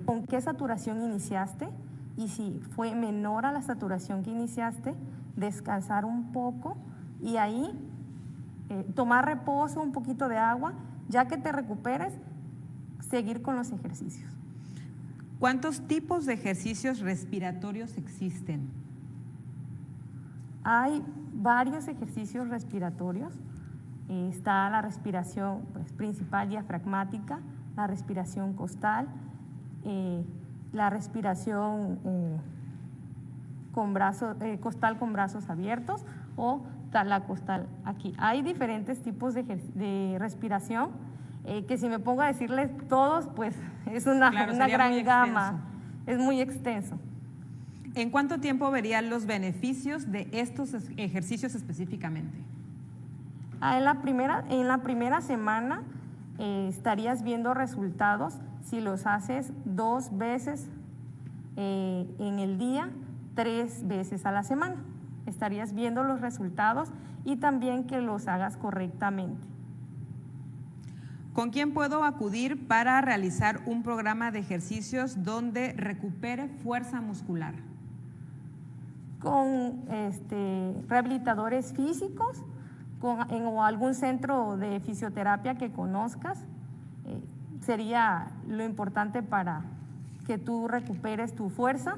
con qué saturación iniciaste y si fue menor a la saturación que iniciaste, descansar un poco y ahí tomar reposo, un poquito de agua, ya que te recuperes, seguir con los ejercicios. ¿Cuántos tipos de ejercicios respiratorios existen? Hay varios ejercicios respiratorios. Está la respiración principal diafragmática, la respiración costal, la respiración costal con brazos abiertos o la costal aquí. Hay diferentes tipos de respiración que si me pongo a decirles todos, pues es una gran gama, es muy extenso. ¿En cuánto tiempo verían los beneficios de estos ejercicios específicamente? En la primera semana estarías viendo resultados si los haces 2 veces en el día, 3 veces a la semana. Estarías viendo los resultados y también que los hagas correctamente. ¿Con quién puedo acudir para realizar un programa de ejercicios donde recupere fuerza muscular? Con rehabilitadores físicos, o algún centro de fisioterapia que conozcas, sería lo importante para que tú recuperes tu fuerza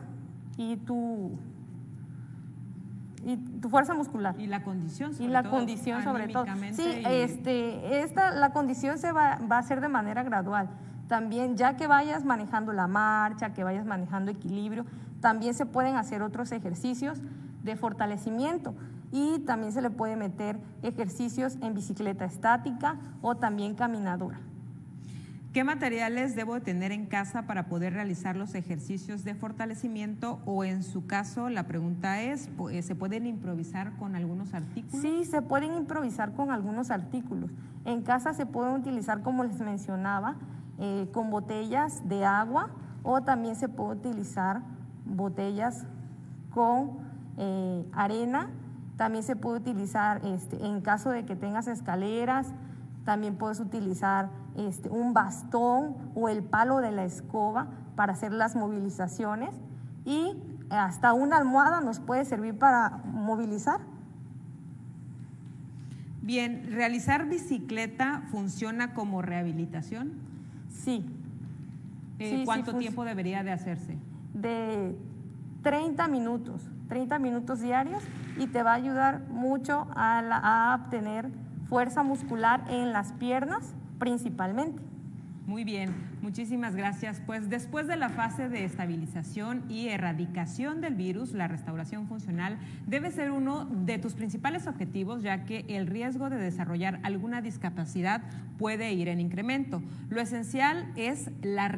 y tu fuerza muscular. Y la condición sobre todo. Sí, la condición va a ser de manera gradual. También, ya que vayas manejando la marcha, que vayas manejando equilibrio, también se pueden hacer otros ejercicios de fortalecimiento y también se le puede meter ejercicios en bicicleta estática o también caminadora. ¿Qué materiales debo tener en casa para poder realizar los ejercicios de fortalecimiento? O en su caso, la pregunta es, ¿se pueden improvisar con algunos artículos? Sí, se pueden improvisar con algunos artículos. En casa se pueden utilizar, como les mencionaba, con botellas de agua, o también se puede utilizar botellas con arena. También se puede utilizar, en caso de que tengas escaleras, también puedes utilizar un bastón o el palo de la escoba para hacer las movilizaciones, y hasta una almohada nos puede servir para movilizar. Bien, ¿realizar bicicleta funciona como rehabilitación? Sí. ¿Cuánto tiempo debería de hacerse? De 30 minutos diarios, y te va a ayudar mucho a obtener fuerza muscular en las piernas principalmente. Muy bien, muchísimas gracias. Pues después de la fase de estabilización y erradicación del virus, la restauración funcional debe ser uno de tus principales objetivos, ya que el riesgo de desarrollar alguna discapacidad puede ir en incremento. Lo esencial es la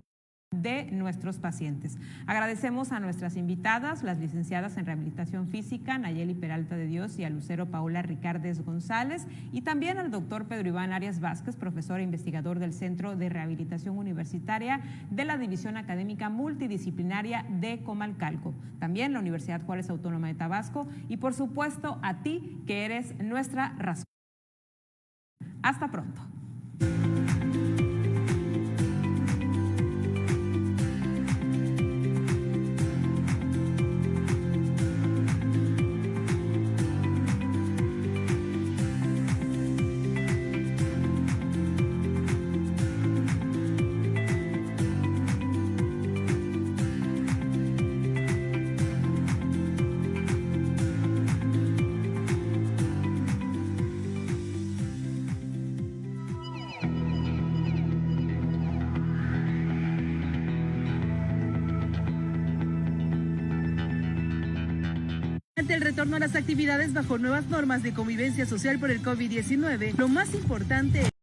de nuestros pacientes. Agradecemos a nuestras invitadas, las licenciadas en Rehabilitación Física, Nayeli Peralta de Dios, y a Lucero Paula Ricardes González, y también al doctor Pedro Iván Arias Vázquez, profesor e investigador del Centro de Rehabilitación Universitaria de la División Académica Multidisciplinaria de Comalcalco, también la Universidad Juárez Autónoma de Tabasco, y por supuesto a ti, que eres nuestra razón. Hasta pronto. Ante el retorno a las actividades bajo nuevas normas de convivencia social por el COVID-19, lo más importante